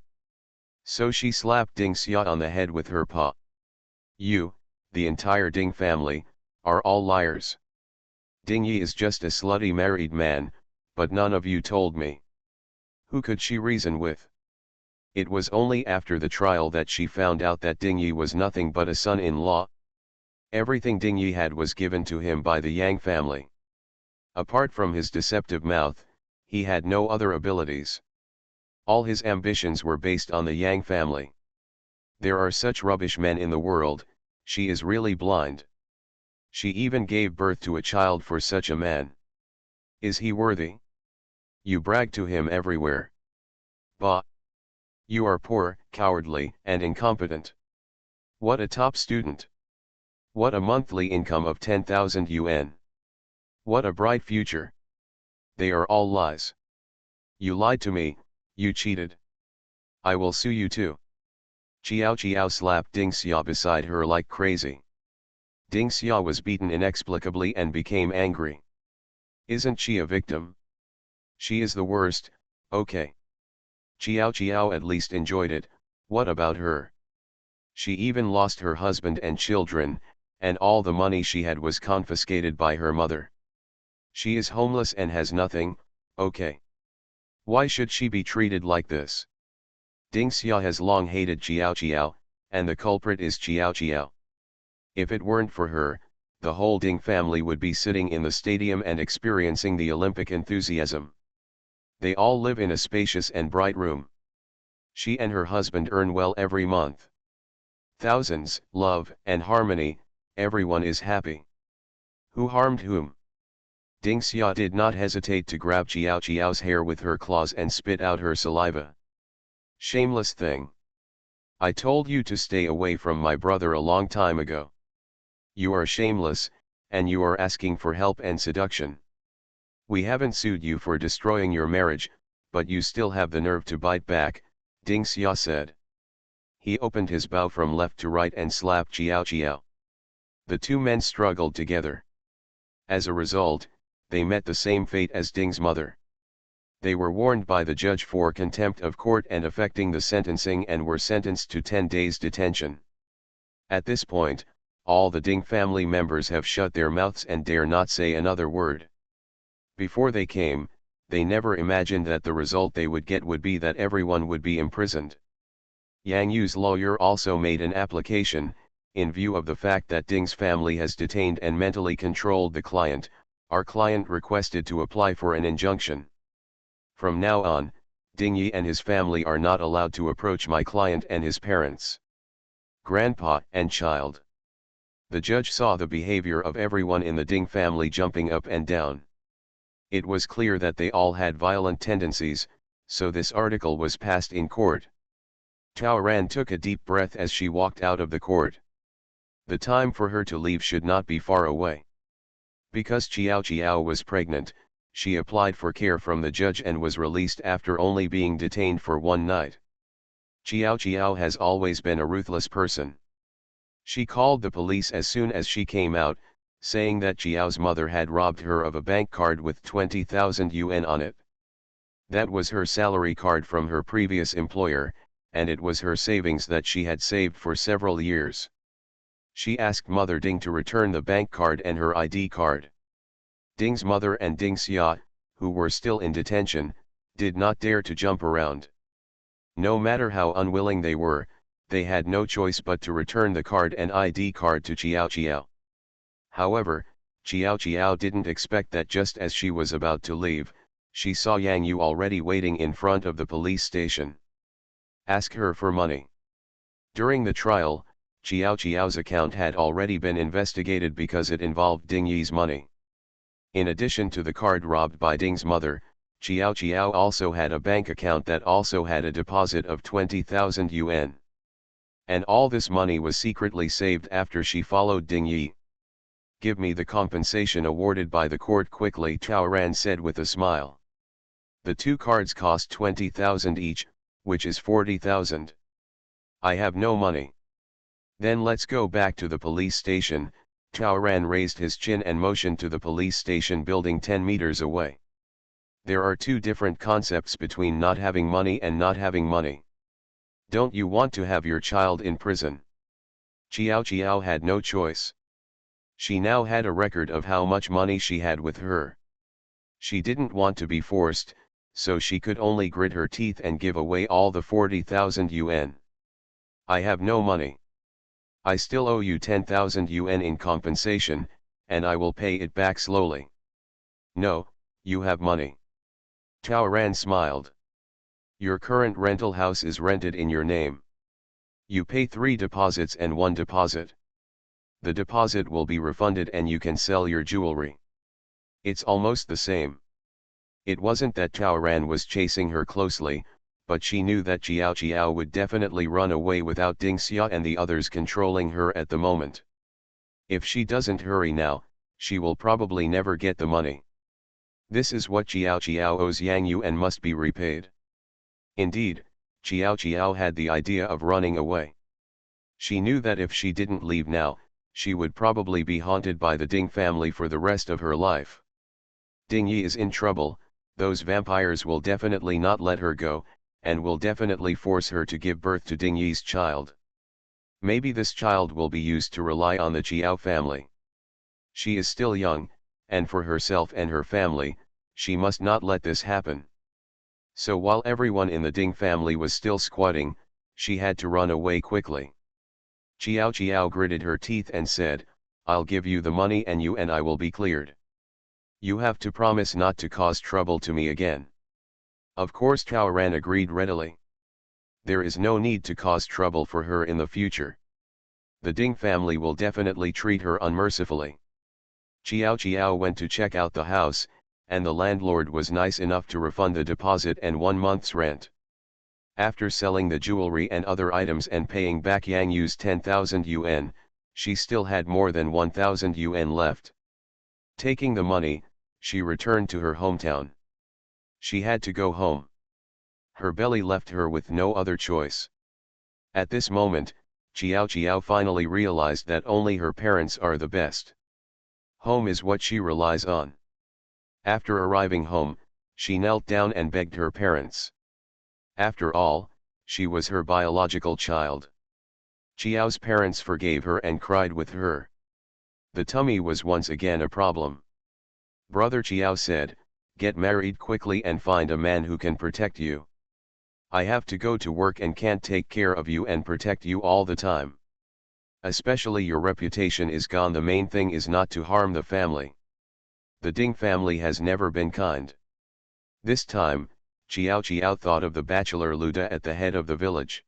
So she slapped Ding Xia on the head with her paw. You, the entire Ding family, are all liars. Ding Yi is just a slutty married man, but none of you told me. Who could she reason with? It was only after the trial that she found out that Ding Yi was nothing but a son-in-law. Everything Ding Yi had was given to him by the Yang family. Apart from his deceptive mouth, he had no other abilities. All his ambitions were based on the Yang family. There are such rubbish men in the world, she is really blind. She even gave birth to a child for such a man. Is he worthy? You brag to him everywhere. Bah! You are poor, cowardly, and incompetent. What a top student. What a monthly income of 10,000 yuan. What a bright future. They are all lies. You lied to me, you cheated. I will sue you too. Qiao Qiao slapped Ding Xia beside her like crazy. Ding Xia was beaten inexplicably and became angry. Isn't she a victim? She is the worst, okay. Qiao Qiao at least enjoyed it, what about her? She even lost her husband and children, and all the money she had was confiscated by her mother. She is homeless and has nothing, okay. Why should she be treated like this? Ding Xia has long hated Qiao Qiao, and the culprit is Qiao Qiao. If it weren't for her, the whole Ding family would be sitting in the stadium and experiencing the Olympic enthusiasm. They all live in a spacious and bright room. She and her husband earn well every month. Thousands, love, and harmony, everyone is happy. Who harmed whom? Ding Xia did not hesitate to grab Qiao Qiao's hair with her claws and spit out her saliva. Shameless thing. I told you to stay away from my brother a long time ago. You are shameless, and you are asking for help and seduction. We haven't sued you for destroying your marriage, but you still have the nerve to bite back, Ding Xia said. He opened his bow from left to right and slapped Qiao Qiao. The two men struggled together. As a result, they met the same fate as Ding's mother. They were warned by the judge for contempt of court and affecting the sentencing and were sentenced to 10 days detention. At this point, all the Ding family members have shut their mouths and dare not say another word. Before they came, they never imagined that the result they would get would be that everyone would be imprisoned. Yang Yu's lawyer also made an application, in view of the fact that Ding's family has detained and mentally controlled the client. Our client requested to apply for an injunction. From now on, Ding Yi and his family are not allowed to approach my client and his parents, grandpa and child. The judge saw the behavior of everyone in the Ding family jumping up and down. It was clear that they all had violent tendencies, so this article was passed in court. Tao Ran took a deep breath as she walked out of the court. The time for her to leave should not be far away. Because Qiao Qiao was pregnant, she applied for care from the judge and was released after only being detained for one night. Qiao Qiao has always been a ruthless person. She called the police as soon as she came out, saying that Qiao's mother had robbed her of a bank card with 20,000 yuan on it. That was her salary card from her previous employer, and it was her savings that she had saved for several years. She asked Mother Ding to return the bank card and her ID card. Ding's mother and Ding Xia, who were still in detention, did not dare to jump around. No matter how unwilling they were, they had no choice but to return the card and ID card to Qiao Qiao. However, Qiao Qiao didn't expect that just as she was about to leave, she saw Yang Yu already waiting in front of the police station. Ask her for money. During the trial, Qiao Qiao's account had already been investigated because it involved Ding Yi's money. In addition to the card robbed by Ding's mother, Qiao Qiao also had a bank account that also had a deposit of 20,000 yuan. And all this money was secretly saved after she followed Ding Yi. Give me the compensation awarded by the court quickly, Tao Ran said with a smile. The two cards cost 20,000 each, which is 40,000. I have no money. Then let's go back to the police station. Tao Ran raised his chin and motioned to the police station building 10 meters away. There are two different concepts between not having money and not having money. Don't you want to have your child in prison? Qiao Qiao had no choice. She now had a record of how much money she had with her. She didn't want to be forced, so she could only grit her teeth and give away all the 40,000 yuan. I have no money. I still owe you 10,000 yuan in compensation, and I will pay it back slowly. No, you have money. Tao Ran smiled. Your current rental house is rented in your name. You pay 3 deposits and 1 deposit. The deposit will be refunded and you can sell your jewelry. It's almost the same. It wasn't that Tao Ran was chasing her closely, but she knew that Jiao Jiao would definitely run away without Ding Xia and the others controlling her at the moment. If she doesn't hurry now, she will probably never get the money. This is what Jiao Jiao owes Yang Yu and must be repaid. Indeed, Jiao Jiao had the idea of running away. She knew that if she didn't leave now, she would probably be haunted by the Ding family for the rest of her life. Ding Yi is in trouble, those vampires will definitely not let her go, and will definitely force her to give birth to Ding Yi's child. Maybe this child will be used to rely on the Jiao family. She is still young, and for herself and her family, she must not let this happen. So while everyone in the Ding family was still squatting, she had to run away quickly. Jiao Jiao gritted her teeth and said, "I'll give you the money and you and I will be cleared. You have to promise not to cause trouble to me again." Of course Cao Ran agreed readily. There is no need to cause trouble for her in the future. The Ding family will definitely treat her unmercifully. Jiao Jiao went to check out the house, and the landlord was nice enough to refund the deposit and 1 month's rent. After selling the jewelry and other items and paying back Yang Yu's 10,000 yuan, she still had more than 1,000 yuan left. Taking the money, she returned to her hometown. She had to go home. Her belly left her with no other choice. At this moment, Jiao Jiao finally realized that only her parents are the best. Home is what she relies on. After arriving home, she knelt down and begged her parents. After all, she was her biological child. Jiao's parents forgave her and cried with her. The tummy was once again a problem. Brother Jiao said, "Get married quickly and find a man who can protect you. I have to go to work and can't take care of you and protect you all the time. Especially your reputation is gone. The main thing is not to harm the family. The Ding family has never been kind." This time, Jiao Jiao thought of the bachelor Luda at the head of the village.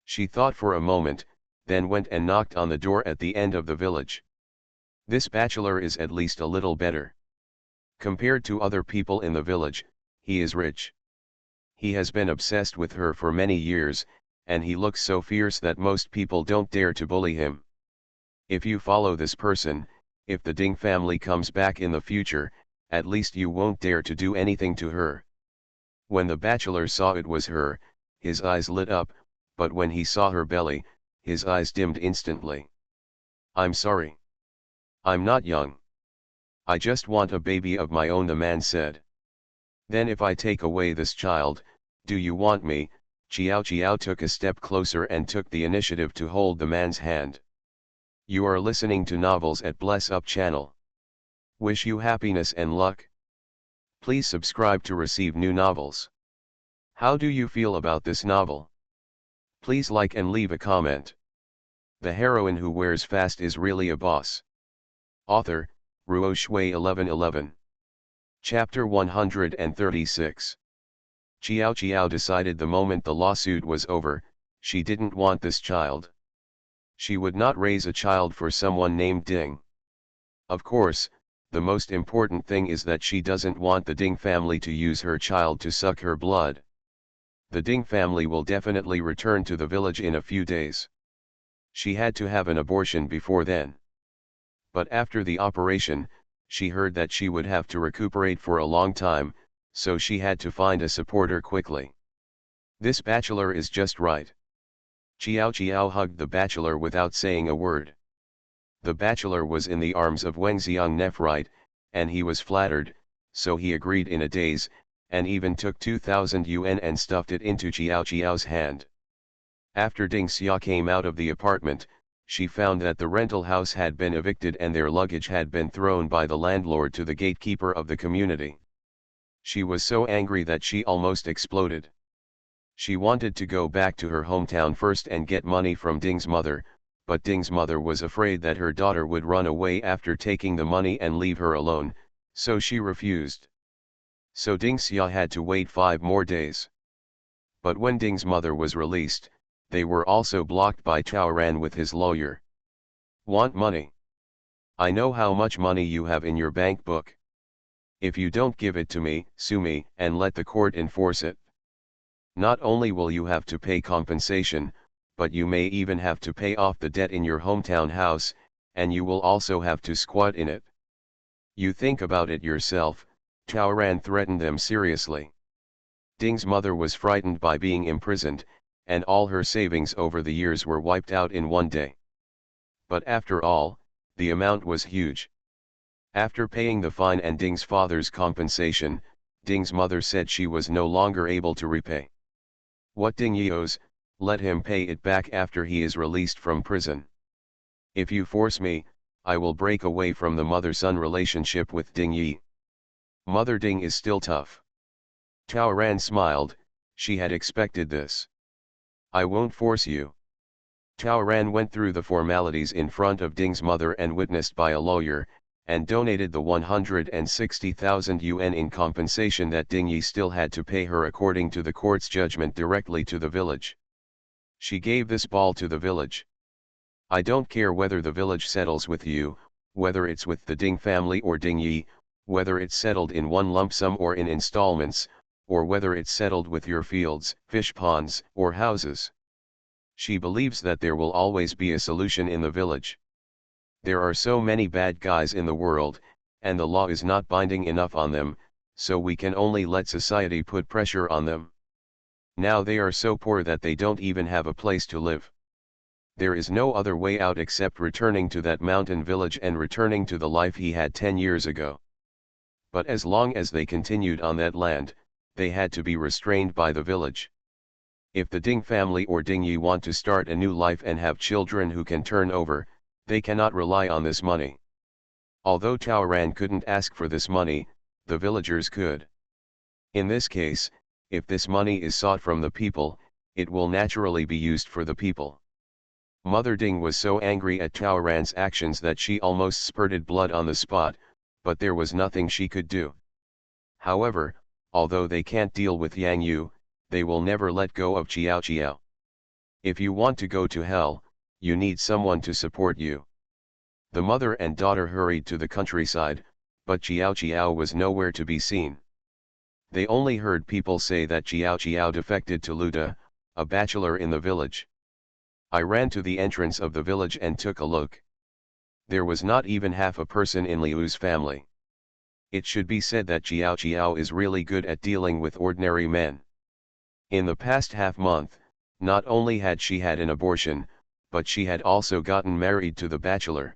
She thought for a moment, then went and knocked on the door at the end of the village. This bachelor is at least a little better. Compared to other people in the village, he is rich. He has been obsessed with her for many years, and he looks so fierce that most people don't dare to bully him. If you follow this person, if the Ding family comes back in the future, at least you won't dare to do anything to her. When the bachelor saw it was her, his eyes lit up, but when he saw her belly, his eyes dimmed instantly. "I'm sorry. I'm not young. I just want a baby of my own," the man said. "Then if I take away this child, do you want me?" Jiao Jiao took a step closer and took the initiative to hold the man's hand. You are listening to Novels at Bless Up channel. Wish you happiness and luck. Please subscribe to receive new novels. How do you feel about this novel? Please like and leave a comment. The heroine who wears fast is really a boss. Author, Ruo Shui 1111. Chapter 136. Jiao Jiao decided the moment the lawsuit was over, she didn't want this child. She would not raise a child for someone named Ding. Of course, the most important thing is that she doesn't want the Ding family to use her child to suck her blood. The Ding family will definitely return to the village in a few days. She had to have an abortion before then. But after the operation, she heard that she would have to recuperate for a long time, so she had to find a supporter quickly. This bachelor is just right. Jiao Jiao hugged the bachelor without saying a word. The bachelor was in the arms of Wang Xiang Nephrite, and he was flattered, so he agreed in a daze, and even took 2,000 yuan and stuffed it into Jiao Jiao's hand. After Ding Xia came out of the apartment, she found that the rental house had been evicted and their luggage had been thrown by the landlord to the gatekeeper of the community. She was so angry that she almost exploded. She wanted to go back to her hometown first and get money from Ding's mother, but Ding's mother was afraid that her daughter would run away after taking the money and leave her alone, so she refused. So Ding Xia had to wait 5 more days. But when Ding's mother was released, they were also blocked by Cao Ran with his lawyer. "Want money? I know how much money you have in your bank book. If you don't give it to me, sue me and let the court enforce it." Not only will you have to pay compensation, but you may even have to pay off the debt in your hometown house, and you will also have to squat in it. You think about it yourself, Taoran threatened them seriously. Ding's mother was frightened by being imprisoned, and all her savings over the years were wiped out in one day. But after all, the amount was huge. After paying the fine and Ding's father's compensation, Ding's mother said she was no longer able to repay what Ding Yi owes. Let him pay it back after he is released from prison. If you force me, I will break away from the mother-son relationship with Ding Yi. Mother Ding is still tough. Taoran smiled, she had expected this. I won't force you. Taoran went through the formalities in front of Ding's mother and witnessed by a lawyer, and donated the 160,000 yuan in compensation that Ding Yi still had to pay her according to the court's judgment directly to the village. She gave this ball to the village. I don't care whether the village settles with you, whether it's with the Ding family or Ding Yi, whether it's settled in one lump sum or in installments, or whether it's settled with your fields, fish ponds, or houses. She believes that there will always be a solution in the village. There are so many bad guys in the world, and the law is not binding enough on them, so we can only let society put pressure on them. Now they are so poor that they don't even have a place to live. There is no other way out except returning to that mountain village and returning to the life he had 10 years ago. But as long as they continued on that land, they had to be restrained by the village. If the Ding family or Ding Yi want to start a new life and have children who can turn over, they cannot rely on this money. Although Taoran couldn't ask for this money, the villagers could. In this case, if this money is sought from the people, it will naturally be used for the people. Mother Ding was so angry at Taoran's actions that she almost spurted blood on the spot, but there was nothing she could do. However, although they can't deal with Yang Yu, they will never let go of Qiao Qiao. If you want to go to hell, you need someone to support you. The mother and daughter hurried to the countryside, but Qiao Qiao was nowhere to be seen. They only heard people say that Qiao Qiao defected to Luda, a bachelor in the village. I ran to the entrance of the village and took a look. There was not even half a person in Liu's family. It should be said that Qiao Qiao is really good at dealing with ordinary men. In the past half-month, not only had she had an abortion, but she had also gotten married to the bachelor.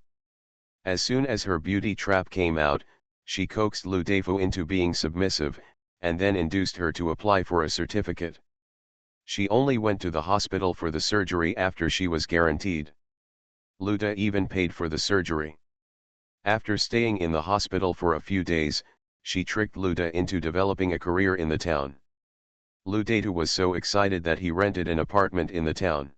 As soon as her beauty trap came out, she coaxed Lu Deifu into being submissive, and then induced her to apply for a certificate. She only went to the hospital for the surgery after she was guaranteed. Luda even paid for the surgery. After staying in the hospital for a few days, she tricked Luda into developing a career in the town. Lu Deifu was so excited that he rented an apartment in the town.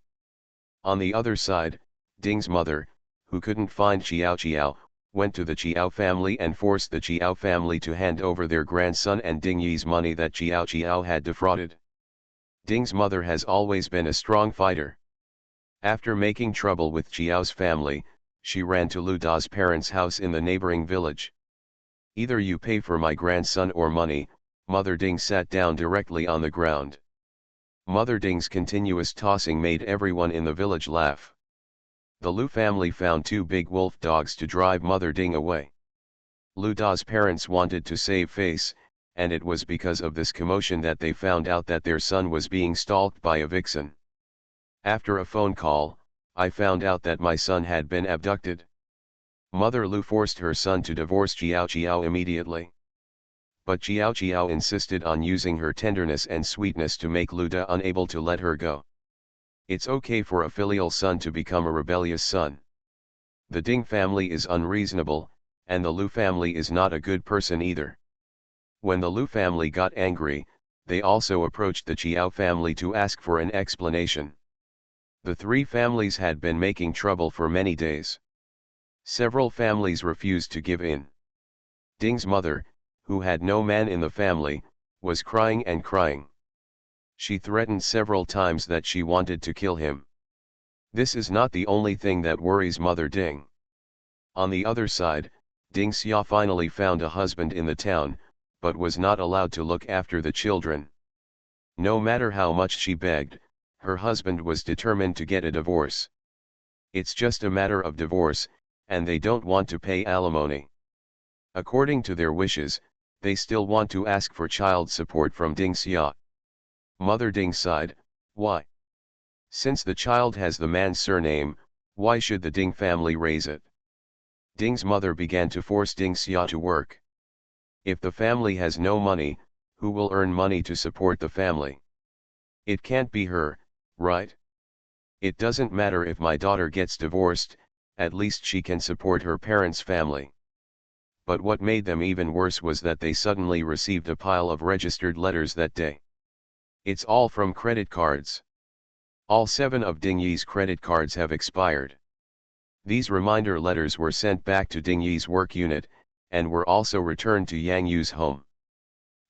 On the other side, Ding's mother, who couldn't find Qiao Qiao, went to the Qiao family and forced the Qiao family to hand over their grandson and Ding Yi's money that Qiao Qiao had defrauded. Ding's mother has always been a strong fighter. After making trouble with Qiao's family, she ran to Lu Da's parents' house in the neighboring village. Either you pay for my grandson or money. Mother Ding sat down directly on the ground. Mother Ding's continuous tossing made everyone in the village laugh. The Lu family found 2 big wolf dogs to drive Mother Ding away. Lu Da's parents wanted to save face, and it was because of this commotion that they found out that their son was being stalked by a vixen. After a phone call, I found out that my son had been abducted. Mother Lu forced her son to divorce Qiao Qiao immediately. But Qiao Qiao insisted on using her tenderness and sweetness to make Luda unable to let her go. It's okay for a filial son to become a rebellious son. The Ding family is unreasonable, and the Lu family is not a good person either. When the Lu family got angry, they also approached the Qiao family to ask for an explanation. The 3 families had been making trouble for many days. Several families refused to give in. Ding's mother, who had no man in the family, was crying and crying. She threatened several times that she wanted to kill him. This is not the only thing that worries Mother Ding. On the other side, Ding Xia finally found a husband in the town, but was not allowed to look after the children. No matter how much she begged, her husband was determined to get a divorce. It's just a matter of divorce, and they don't want to pay alimony. According to their wishes, they still want to ask for child support from Ding Xia. Mother Ding sighed, why? Since the child has the man's surname, why should the Ding family raise it? Ding's mother began to force Ding Xia to work. If the family has no money, who will earn money to support the family? It can't be her, right? It doesn't matter if my daughter gets divorced, at least she can support her parents' family. But what made them even worse was that they suddenly received a pile of registered letters that day. It's all from credit cards. All 7 of Ding Yi's credit cards have expired. These reminder letters were sent back to Ding Yi's work unit, and were also returned to Yang Yu's home.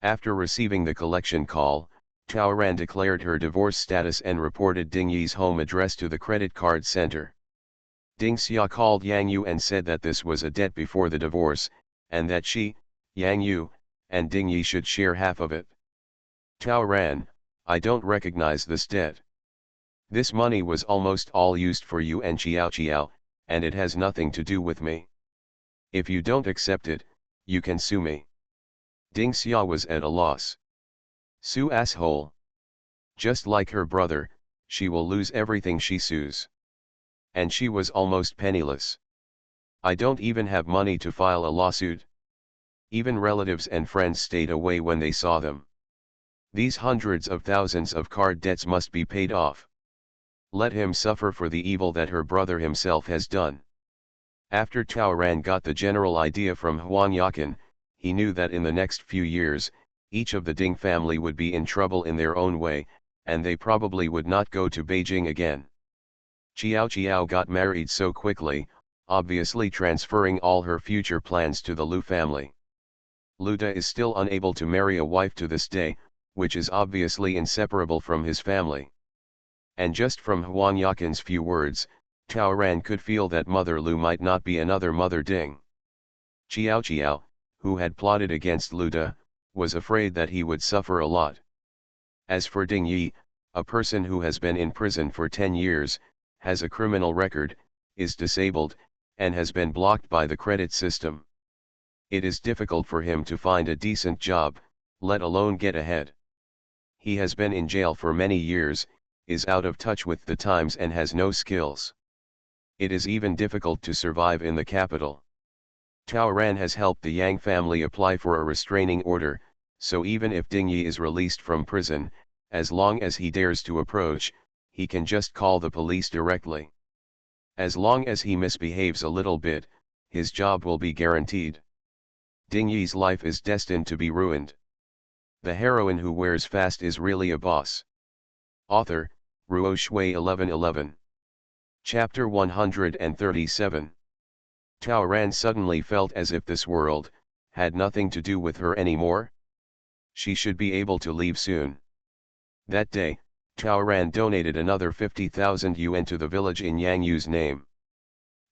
After receiving the collection call, Tao Ran declared her divorce status and reported Ding Yi's home address to the credit card center. Ding Xia called Yang Yu and said that this was a debt before the divorce, and that she, Yang Yu, and Ding Yi should share half of it. Tao Ran, I don't recognize this debt. This money was almost all used for you and Qiao, and it has nothing to do with me. If you don't accept it, you can sue me. Ding Xia was at a loss. Sue asshole. Just like her brother, she will lose everything she sues. And she was almost penniless. I don't even have money to file a lawsuit. Even relatives and friends stayed away when they saw them. These hundreds of thousands of card debts must be paid off. Let him suffer for the evil that her brother himself has done. After Tao Ran got the general idea from Huang Yakan, he knew that in the next few years, each of the Ding family would be in trouble in their own way, and they probably would not go to Beijing again. Qiao got married so quickly, obviously transferring all her future plans to the Lu family. Lu De is still unable to marry a wife to this day, which is obviously inseparable from his family. And just from Huang Yakan's few words, Tao Ran could feel that Mother Lu might not be another Mother Ding. Qiao, who had plotted against Lu De, was afraid that he would suffer a lot. As for Ding Yi, a person who has been in prison for 10 years, has a criminal record, is disabled, and has been blocked by the credit system. It is difficult for him to find a decent job, let alone get ahead. He has been in jail for many years, is out of touch with the times and has no skills. It is even difficult to survive in the capital. Tao Ran has helped the Yang family apply for a restraining order, so even if Ding Yi is released from prison, as long as he dares to approach, he can just call the police directly. As long as he misbehaves a little bit, his job will be guaranteed. Ding Yi's life is destined to be ruined. The heroine who wears fast is really a boss. Author, Ruo Shui 1111. Chapter 137. Tao Ran suddenly felt as if this world had nothing to do with her anymore. She should be able to leave soon. That day, Tao Ran donated another 50,000 yuan to the village in Yang Yu's name.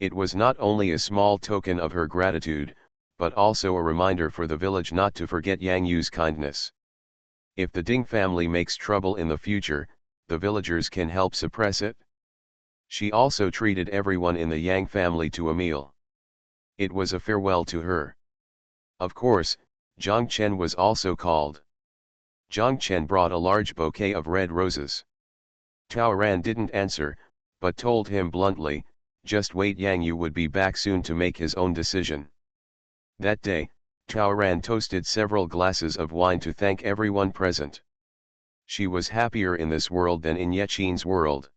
It was not only a small token of her gratitude, but also a reminder for the village not to forget Yang Yu's kindness. If the Ding family makes trouble in the future, the villagers can help suppress it. She also treated everyone in the Yang family to a meal. It was a farewell to her. Of course, Zhang Chen was also called. Zhang Chen brought a large bouquet of red roses. Tao Ran didn't answer, but told him bluntly, just wait, Yang Yu would be back soon to make his own decision. That day, Tao Ran toasted several glasses of wine to thank everyone present. She was happier in this world than in Yechin's world.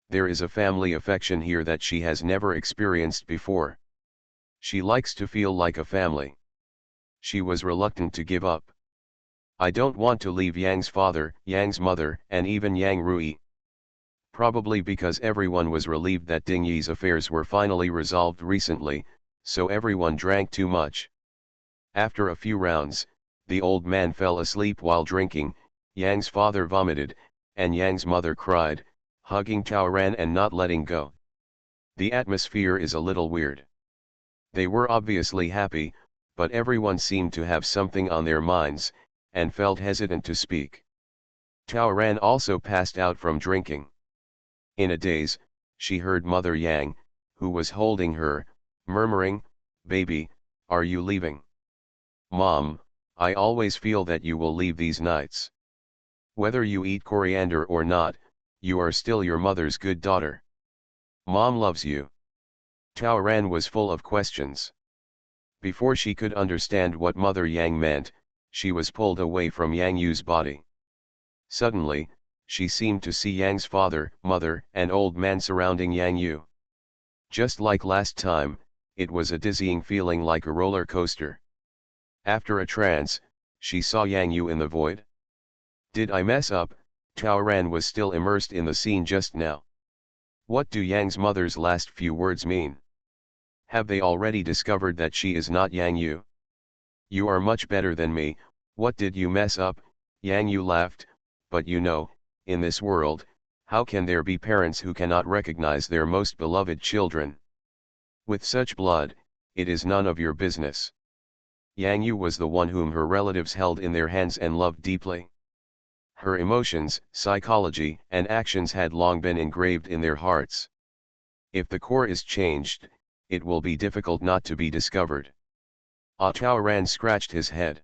There is a family affection here that she has never experienced before. She likes to feel like a family. She was reluctant to give up. I don't want to leave Yang's father, Yang's mother, and even Yang Rui. Probably because everyone was relieved that Ding Yi's affairs were finally resolved recently, so everyone drank too much. After a few rounds, the old man fell asleep while drinking, Yang's father vomited, and Yang's mother cried, hugging Tao Ran and not letting go. The atmosphere is a little weird. They were obviously happy, but everyone seemed to have something on their minds, and felt hesitant to speak. Tao Ran also passed out from drinking. In a daze, she heard Mother Yang, who was holding her, murmuring, "Baby, are you leaving?" "Mom, I always feel that you will leave these nights. Whether you eat coriander or not, you are still your mother's good daughter. Mom loves you." Tao Ran was full of questions. Before she could understand what Mother Yang meant, she was pulled away from Yang Yu's body. Suddenly, she seemed to see Yang's father, mother, and old man surrounding Yang Yu. Just like last time, it was a dizzying feeling like a roller coaster. After a trance, she saw Yang Yu in the void. Did I mess up? Tao Ran was still immersed in the scene just now. What do Yang's mother's last few words mean? Have they already discovered that she is not Yang Yu? "You are much better than me, what did you mess up?" Yang Yu laughed, "But you know, in this world, how can there be parents who cannot recognize their most beloved children? With such blood, it is none of your business." Yang Yu was the one whom her relatives held in their hands and loved deeply. Her emotions, psychology, and actions had long been engraved in their hearts. If the core is changed, it will be difficult not to be discovered. Tao Ran scratched his head.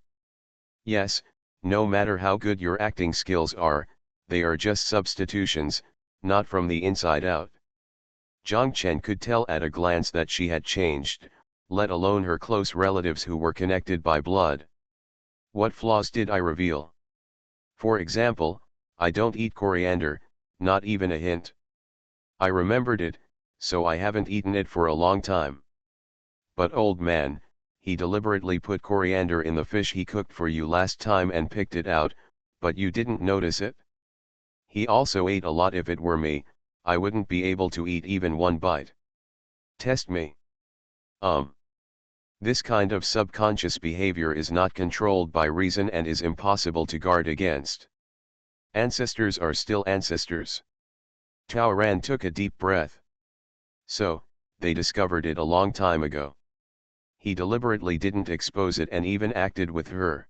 "Yes, no matter how good your acting skills are, they are just substitutions, not from the inside out." Zhang Chen could tell at a glance that she had changed, let alone her close relatives who were connected by blood. "What flaws did I reveal? For example, I don't eat coriander, not even a hint. I remembered it, so I haven't eaten it for a long time. But old man, he deliberately put coriander in the fish he cooked for you last time and picked it out, but you didn't notice it. He also ate a lot. If it were me, I wouldn't be able to eat even one bite. Test me." This kind of subconscious behavior is not controlled by reason and is impossible to guard against. Ancestors are still ancestors. Tao Ran took a deep breath. So, they discovered it a long time ago. He deliberately didn't expose it and even acted with her.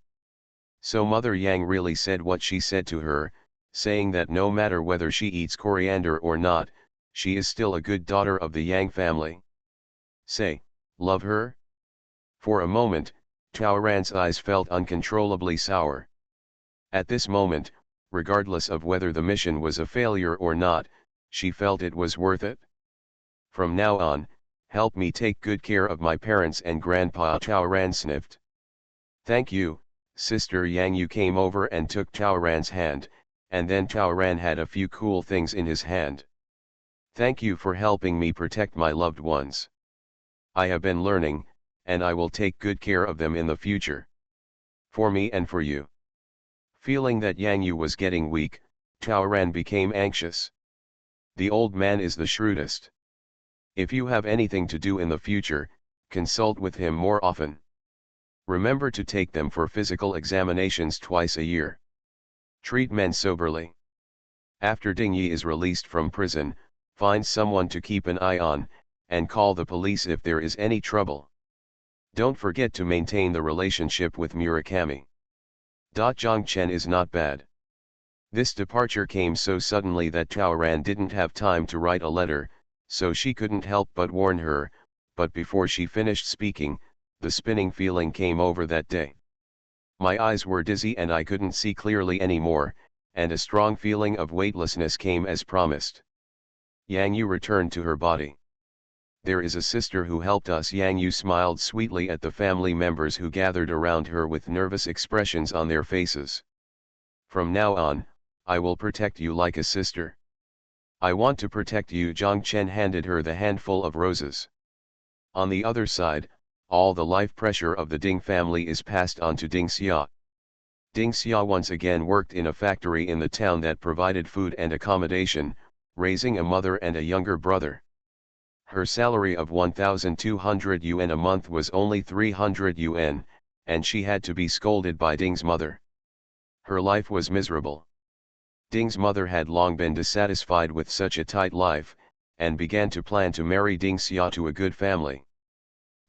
So Mother Yang really said what she said to her, saying that no matter whether she eats coriander or not, she is still a good daughter of the Yang family. Say, love her? For a moment, Tao Ran's eyes felt uncontrollably sour. At this moment, regardless of whether the mission was a failure or not, she felt it was worth it. "From now on, help me take good care of my parents and grandpa." Tao Ran sniffed. "Thank you." Sister Yang Yu came over and took Tao Ran's hand, and then Tao Ran had a few cool things in his hand. "Thank you for helping me protect my loved ones. I have been learning, and I will take good care of them in the future. For me and for you." Feeling that Yang Yu was getting weak, Tao Ran became anxious. The old man is the shrewdest. If you have anything to do in the future, consult with him more often. Remember to take them for physical examinations twice a year. Treat men soberly. After Ding Yi is released from prison, find someone to keep an eye on, and call the police if there is any trouble. Don't forget to maintain the relationship with Murakami. Zhang Chen is not bad. This departure came so suddenly that Tao Ran didn't have time to write a letter, so she couldn't help but warn her, but before she finished speaking, the spinning feeling came over that day. "My eyes were dizzy and I couldn't see clearly anymore, and a strong feeling of weightlessness came as promised." Yang Yu returned to her body. "There is a sister who helped us." Yang Yu smiled sweetly at the family members who gathered around her with nervous expressions on their faces. "From now on, I will protect you like a sister. I want to protect you." Zhang Chen handed her the handful of roses. On the other side, all the life pressure of the Ding family is passed on to Ding Xia. Ding Xia once again worked in a factory in the town that provided food and accommodation, raising a mother and a younger brother. Her salary of 1,200 yuan a month was only 300 yuan, and she had to be scolded by Ding's mother. Her life was miserable. Ding's mother had long been dissatisfied with such a tight life, and began to plan to marry Ding Xia to a good family.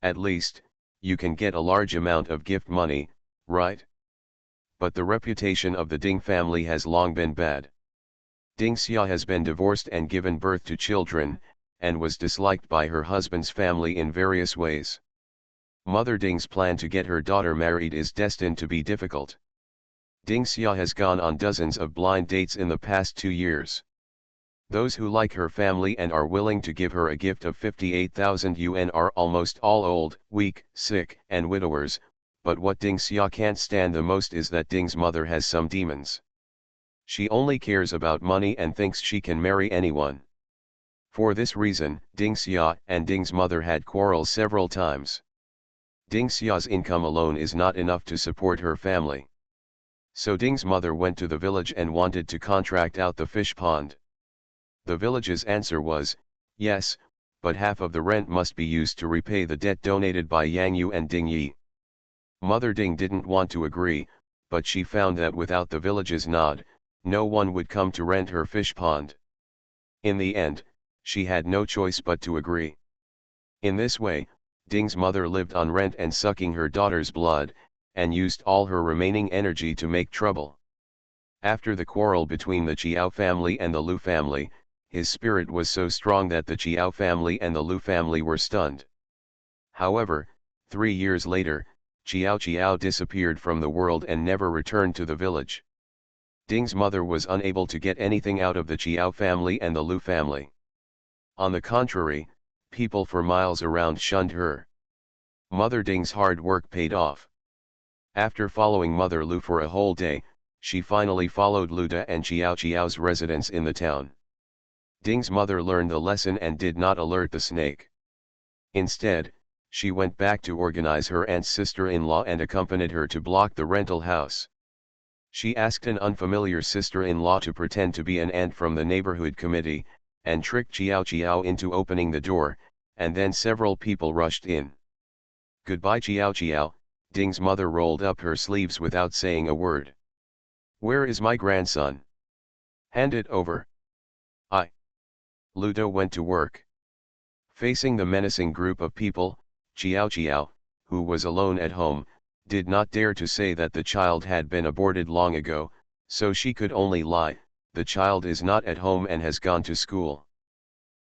At least, you can get a large amount of gift money, right? but the reputation of the Ding family has long been bad. Ding Xia has been divorced and given birth to children, and was disliked by her husband's family in various ways. Mother Ding's plan to get her daughter married is destined to be difficult. Ding Xia has gone on dozens of blind dates in the past 2 years. Those who like her family and are willing to give her a gift of 58,000 yuan are almost all old, weak, sick, and widowers, but what Ding Xia can't stand the most is that Ding's mother has some demons. She only cares about money and thinks she can marry anyone. For this reason, Ding Xia and Ding's mother had quarrels several times. Ding Xia's income alone is not enough to support her family. So Ding's mother went to the village and wanted to contract out the fish pond. The village's answer was, yes, but half of the rent must be used to repay the debt donated by Yang Yu and Ding Yi. Mother Ding didn't want to agree, but she found that without the village's nod, no one would come to rent her fish pond. In the end, she had no choice but to agree. In this way, Ding's mother lived on rent and sucking her daughter's blood, and used all her remaining energy to make trouble. After the quarrel between the Chiao family and the Lu family, his spirit was so strong that the Chiao family and the Lu family were stunned. However, 3 years later, Chiao disappeared from the world and never returned to the village. Ding's mother was unable to get anything out of the Chiao family and the Lu family. On the contrary, people for miles around shunned her. Mother Ding's hard work paid off. After following Mother Lu for a whole day, she finally followed Luda and Chiao's residence in the town. Ding's mother learned the lesson and did not alert the snake. Instead, she went back to organize her aunt's sister-in-law and accompanied her to block the rental house. She asked an unfamiliar sister-in-law to pretend to be an aunt from the neighborhood committee, and tricked Chiao into opening the door, and then several people rushed in. Goodbye Chiao, Ding's mother rolled up her sleeves without saying a word. Where is my grandson? Hand it over. Ludo went to work. Facing the menacing group of people, Chiao, who was alone at home, did not dare to say that the child had been aborted long ago, so she could only lie, the child is not at home and has gone to school.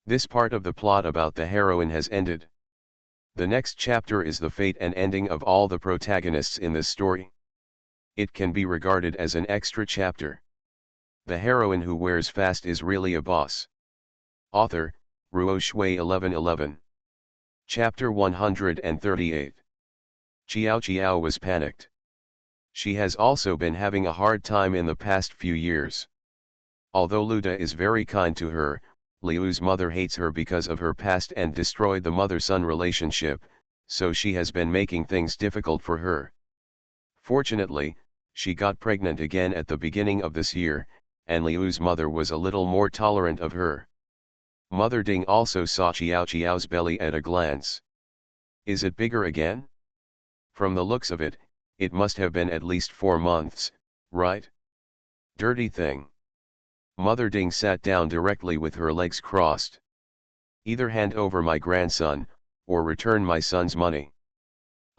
This part of the plot about the heroine has ended. The next chapter is the fate and ending of all the protagonists in this story. It can be regarded as an extra chapter. The heroine who wears fast is really a boss. Author, Ruo Shui 1111. Chapter 138. Chiao was panicked. She has also been having a hard time in the past few years. Although Luda is very kind to her, Liu's mother hates her because of her past and destroyed the mother-son relationship, so she has been making things difficult for her. Fortunately, she got pregnant again at the beginning of this year, and Liu's mother was a little more tolerant of her. Mother Ding also saw Chiao's belly at a glance. Is it bigger again? From the looks of it, it must have been at least 4 months, right? Dirty thing. Mother Ding sat down directly with her legs crossed. Either hand over my grandson, or return my son's money.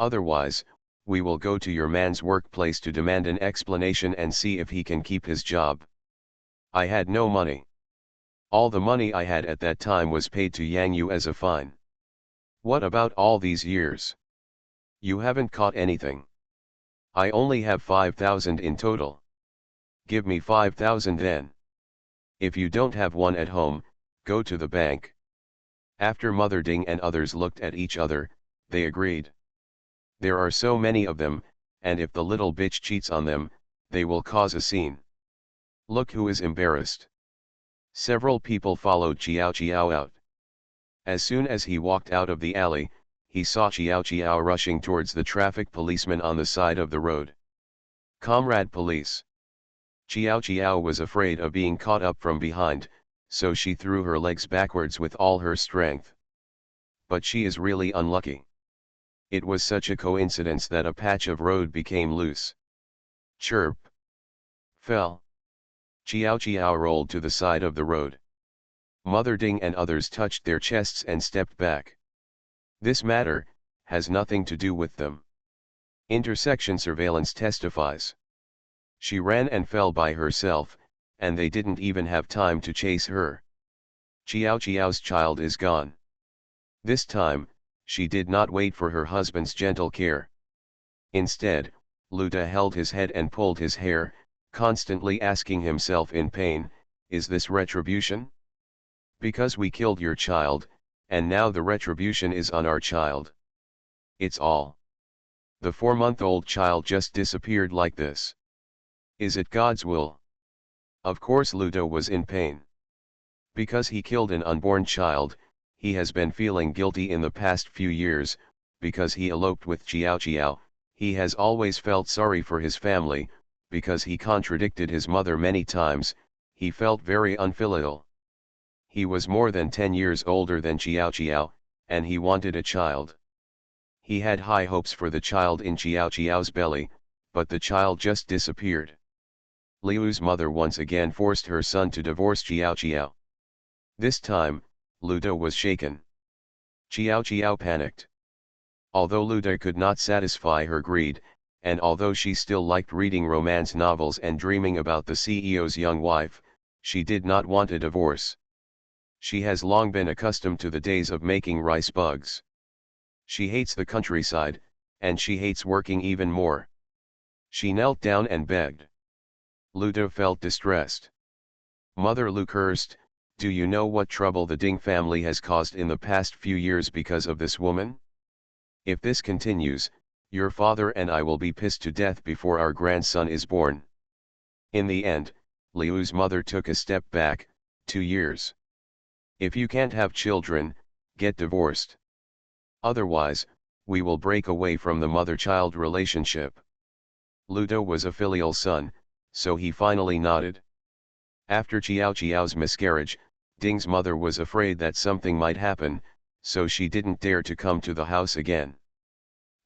Otherwise, we will go to your man's workplace to demand an explanation and see if he can keep his job. I had no money. All the money I had at that time was paid to Yang Yu as a fine. What about all these years? You haven't caught anything. I only have 5,000 in total. Give me 5,000 then. If you don't have one at home, go to the bank. After Mother Ding and others looked at each other, they agreed. There are so many of them, and if the little bitch cheats on them, they will cause a scene. Look who is embarrassed. Several people followed Chiao out. As soon as he walked out of the alley, he saw Chiao rushing towards the traffic policeman on the side of the road. Comrade police. Chiao was afraid of being caught up from behind, so she threw her legs backwards with all her strength. But she is really unlucky. It was such a coincidence that a patch of road became loose. Chirp. Fell. Chiao rolled to the side of the road. Mother Ding and others touched their chests and stepped back. This matter has nothing to do with them. Intersection surveillance testifies. She ran and fell by herself, and they didn't even have time to chase her. Xiao Xiao's child is gone. This time, she did not wait for her husband's gentle care. Instead, Luda held his head and pulled his hair, constantly asking himself in pain, is this retribution? Because we killed your child, and now the retribution is on our child. It's all. The 4-month-old child just disappeared like this. Is it God's will? Of course Luda was in pain. Because he killed an unborn child, he has been feeling guilty in the past few years. Because he eloped with Xiao Xiao, he has always felt sorry for his family. Because he contradicted his mother many times, he felt very unfilial. He was more than 10 years older than Xiao Xiao, and he wanted a child. He had high hopes for the child in Xiao Xiao's belly, but the child just disappeared. Liu's mother once again forced her son to divorce Xiao Xiao. This time, Luda was shaken. Xiao Xiao panicked. Although Luda could not satisfy her greed, and although she still liked reading romance novels and dreaming about the CEO's young wife, she did not want a divorce. She has long been accustomed to the days of making rice bugs. She hates the countryside, and she hates working even more. She knelt down and begged. Luda felt distressed. Mother Lu cursed, do you know what trouble the Ding family has caused in the past few years because of this woman? If this continues, your father and I will be pissed to death before our grandson is born. In the end, Liu's mother took a step back, 2 years. If you can't have children, get divorced. Otherwise, we will break away from the mother-child relationship. Luda was a filial son, so he finally nodded. After Xiao Xiao's miscarriage, Ding's mother was afraid that something might happen, so she didn't dare to come to the house again.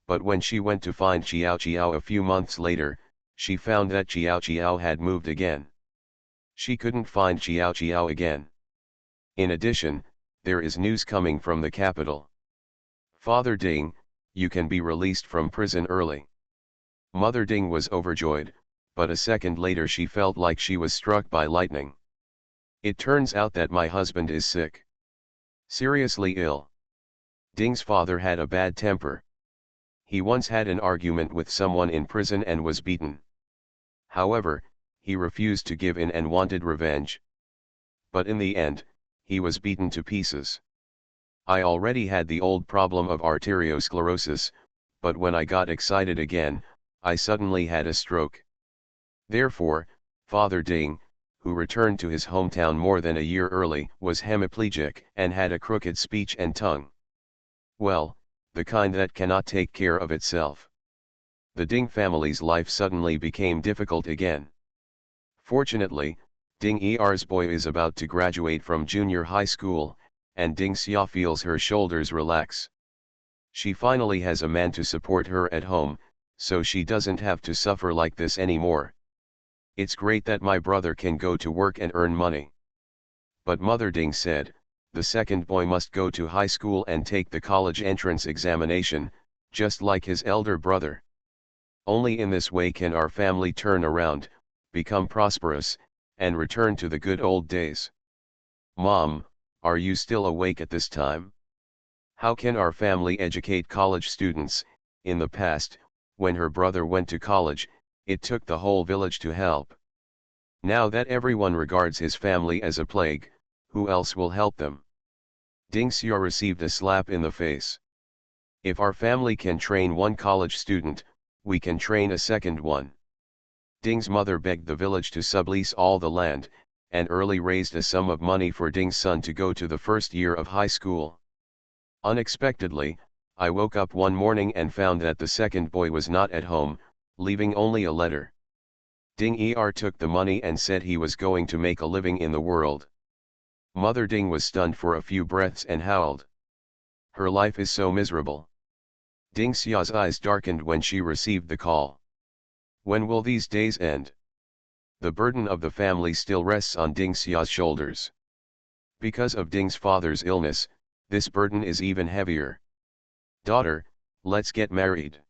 But when she went to find Xiao Xiao a few months later, she found that Xiao Xiao had moved again. She couldn't find Xiao Xiao again. In addition, there is news coming from the capital. Father Ding, you can be released from prison early. Mother Ding was overjoyed, but a second later she felt like she was struck by lightning. It turns out that my husband is sick. Seriously ill. Ding's father had a bad temper. He once had an argument with someone in prison and was beaten. However, he refused to give in and wanted revenge. But in the end, he was beaten to pieces. I already had the old problem of arteriosclerosis, but when I got excited again, I suddenly had a stroke. Therefore, Father Ding, who returned to his hometown more than a year early, was hemiplegic and had a crooked speech and tongue. Well, the kind that cannot take care of itself. The Ding family's life suddenly became difficult again. Fortunately, Ding Er's boy is about to graduate from junior high school, and Ding Xia feels her shoulders relax. She finally has a man to support her at home, so she doesn't have to suffer like this anymore. It's great that my brother can go to work and earn money. But Mother Ding said, the second boy must go to high school and take the college entrance examination, just like his elder brother. Only in this way can our family turn around, become prosperous, and return to the good old days. Mom, are you still awake at this time? How can our family educate college students? In the past, when her brother went to college, it took the whole village to help. Now that everyone regards his family as a plague, who else will help them? Ding Xia received a slap in the face. If our family can train one college student, we can train a second one. Ding's mother begged the village to sublease all the land, and early raised a sum of money for Ding's son to go to the first year of high school. Unexpectedly, I woke up one morning and found that the second boy was not at home, leaving only a letter. Ding took the money and said he was going to make a living in the world. Mother Ding was stunned for a few breaths and howled. Her life is so miserable. Ding Xia's eyes darkened when she received the call. When will these days end? The burden of the family still rests on Ding Xia's shoulders. Because of Ding's father's illness, this burden is even heavier. Daughter, let's get married.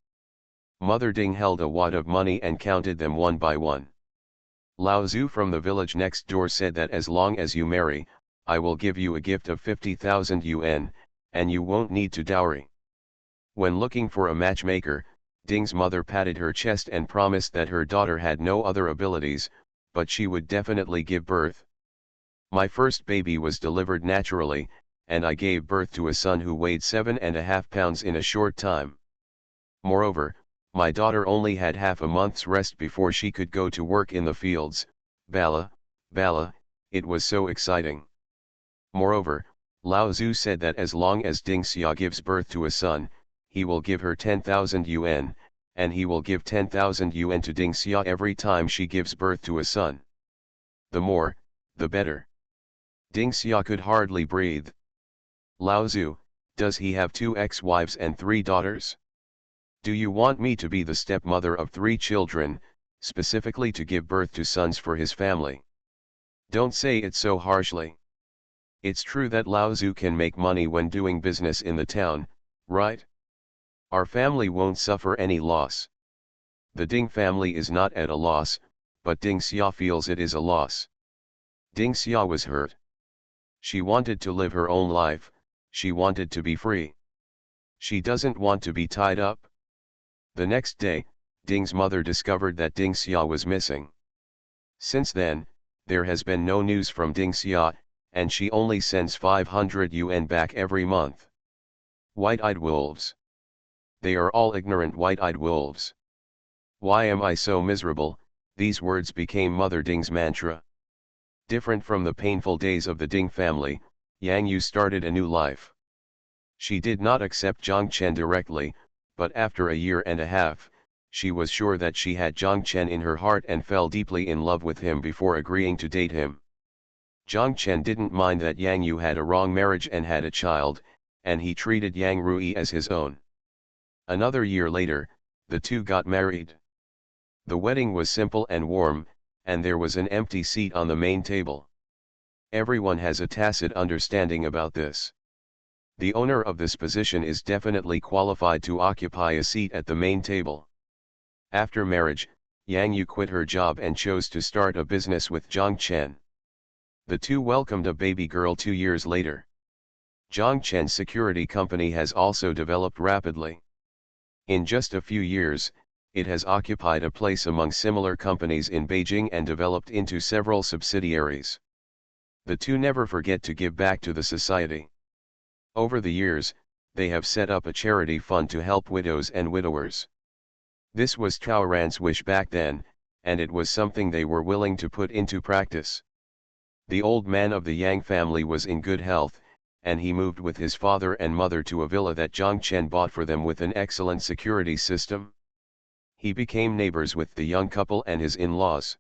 Mother Ding held a wad of money and counted them one by one. Lao Tzu from the village next door said that as long as you marry, I will give you a gift of 50,000 yuan, and you won't need to dowry. When looking for a matchmaker, Ding's mother patted her chest and promised that her daughter had no other abilities, but she would definitely give birth. My first baby was delivered naturally, and I gave birth to a son who weighed 7.5 pounds in a short time. Moreover, my daughter only had half a month's rest before she could go to work in the fields. Bala, it was so exciting. Moreover, Lao Tzu said that as long as Ding Xia gives birth to a son, he will give her 10,000 yuan, and he will give 10,000 yuan to Ding Xia every time she gives birth to a son. The more, the better. Ding Xia could hardly breathe. Lao Tzu, does he have 2 ex-wives and 3 daughters? Do you want me to be the stepmother of 3 children, specifically to give birth to sons for his family? Don't say it so harshly. It's true that Lao Tzu can make money when doing business in the town, right? Our family won't suffer any loss. The Ding family is not at a loss, but Ding Xia feels it is a loss. Ding Xia was hurt. She wanted to live her own life, she wanted to be free. She doesn't want to be tied up. The next day, Ding's mother discovered that Ding Xia was missing. Since then, there has been no news from Ding Xia, and she only sends 500 yuan back every month. White-eyed wolves. They are all ignorant white-eyed wolves. Why am I so miserable? These words became Mother Ding's mantra. Different from the painful days of the Ding family, Yang Yu started a new life. She did not accept Zhang Chen directly, but after a year and a half, she was sure that she had Zhang Chen in her heart and fell deeply in love with him before agreeing to date him. Zhang Chen didn't mind that Yang Yu had a wrong marriage and had a child, and he treated Yang Rui as his own. Another year later, the two got married. The wedding was simple and warm, and there was an empty seat on the main table. Everyone has a tacit understanding about this. The owner of this position is definitely qualified to occupy a seat at the main table. After marriage, Yang Yu quit her job and chose to start a business with Zhang Chen. The two welcomed a baby girl 2 years later. Zhang Chen's security company has also developed rapidly. In just a few years, it has occupied a place among similar companies in Beijing and developed into several subsidiaries. The two never forget to give back to the society. Over the years, they have set up a charity fund to help widows and widowers. This was Cao Ran's wish back then, and it was something they were willing to put into practice. The old man of the Yang family was in good health, and he moved with his father and mother to a villa that Zhang Chen bought for them with an excellent security system. He became neighbors with the young couple and his in-laws.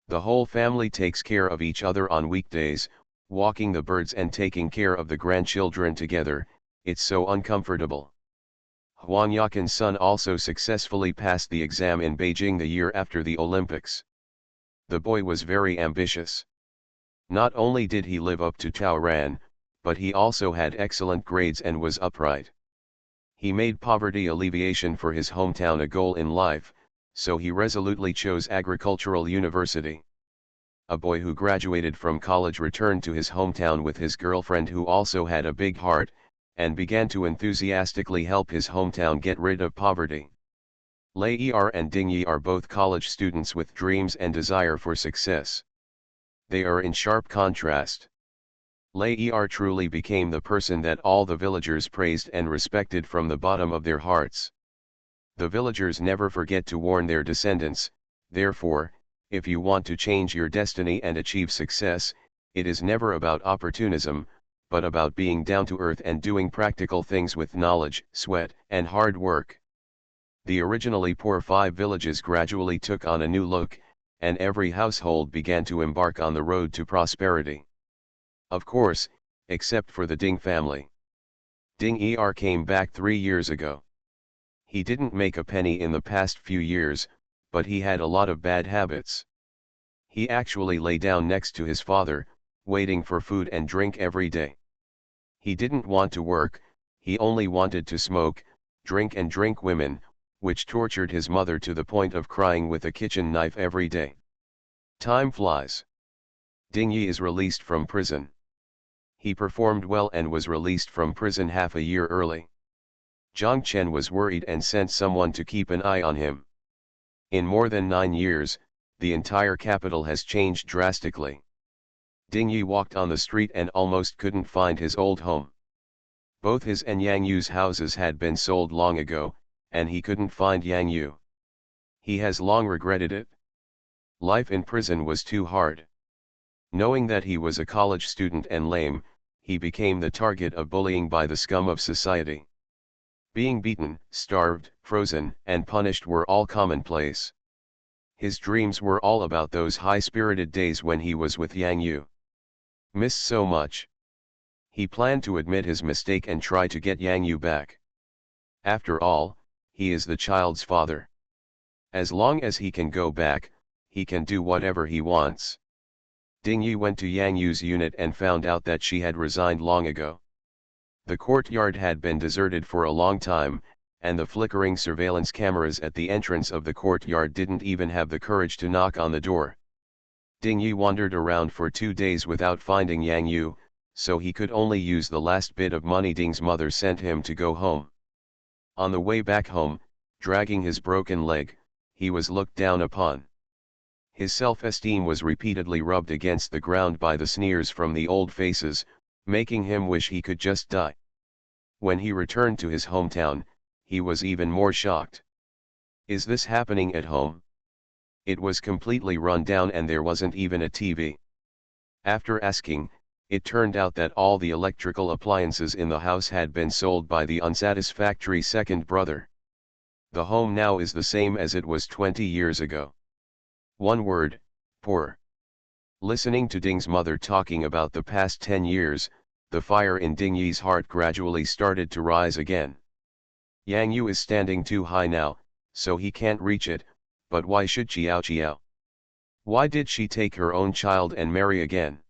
The whole family takes care of each other on weekdays, walking the birds and taking care of the grandchildren together. It's so uncomfortable. Huang Yaqian's son also successfully passed the exam in Beijing the year after the Olympics. The boy was very ambitious. Not only did he live up to Cao Ran, but he also had excellent grades and was upright. He made poverty alleviation for his hometown a goal in life, so he resolutely chose agricultural university. A boy who graduated from college returned to his hometown with his girlfriend who also had a big heart, and began to enthusiastically help his hometown get rid of poverty. Lei Er and Ding Yi are both college students with dreams and desire for success. They are in sharp contrast. Lei Er truly became the person that all the villagers praised and respected from the bottom of their hearts. The villagers never forget to warn their descendants, therefore, if you want to change your destiny and achieve success, it is never about opportunism, but about being down to earth and doing practical things with knowledge, sweat, and hard work. The originally poor 5 villages gradually took on a new look, and every household began to embark on the road to prosperity. Of course, except for the Ding family. Ding Er came back 3 years ago. He didn't make a penny in the past few years, but he had a lot of bad habits. He actually lay down next to his father, waiting for food and drink every day. He didn't want to work, he only wanted to smoke, drink and drink women, which tortured his mother to the point of crying with a kitchen knife every day. Time flies. Ding Yi is released from prison. He performed well and was released from prison half a year early. Zhang Chen was worried and sent someone to keep an eye on him. In more than 9 years, the entire capital has changed drastically. Ding Yi walked on the street and almost couldn't find his old home. Both his and Yang Yu's houses had been sold long ago, and he couldn't find Yang Yu. He has long regretted it. Life in prison was too hard. Knowing that he was a college student and lame, he became the target of bullying by the scum of society. Being beaten, starved, frozen, and punished were all commonplace. His dreams were all about those high-spirited days when he was with Yang Yu. Missed so much. He planned to admit his mistake and try to get Yang Yu back. After all, he is the child's father. As long as he can go back, he can do whatever he wants. Ding Yi went to Yang Yu's unit and found out that she had resigned long ago. The courtyard had been deserted for a long time, and the flickering surveillance cameras at the entrance of the courtyard didn't even have the courage to knock on the door. Ding Yi wandered around for 2 days without finding Yang Yu, so he could only use the last bit of money Ding's mother sent him to go home. On the way back home, dragging his broken leg, he was looked down upon. His self-esteem was repeatedly rubbed against the ground by the sneers from the old faces, making him wish he could just die. When he returned to his hometown, he was even more shocked. Is this happening at home? It was completely run down and there wasn't even a TV. After asking, it turned out that all the electrical appliances in the house had been sold by the unsatisfactory second brother. The home now is the same as it was 20 years ago. One word, poor. Listening to Ding's mother talking about the past 10 years, the fire in Ding Yi's heart gradually started to rise again. Yang Yu is standing too high now, so he can't reach it, but why should Qiao? Why did she take her own child and marry again?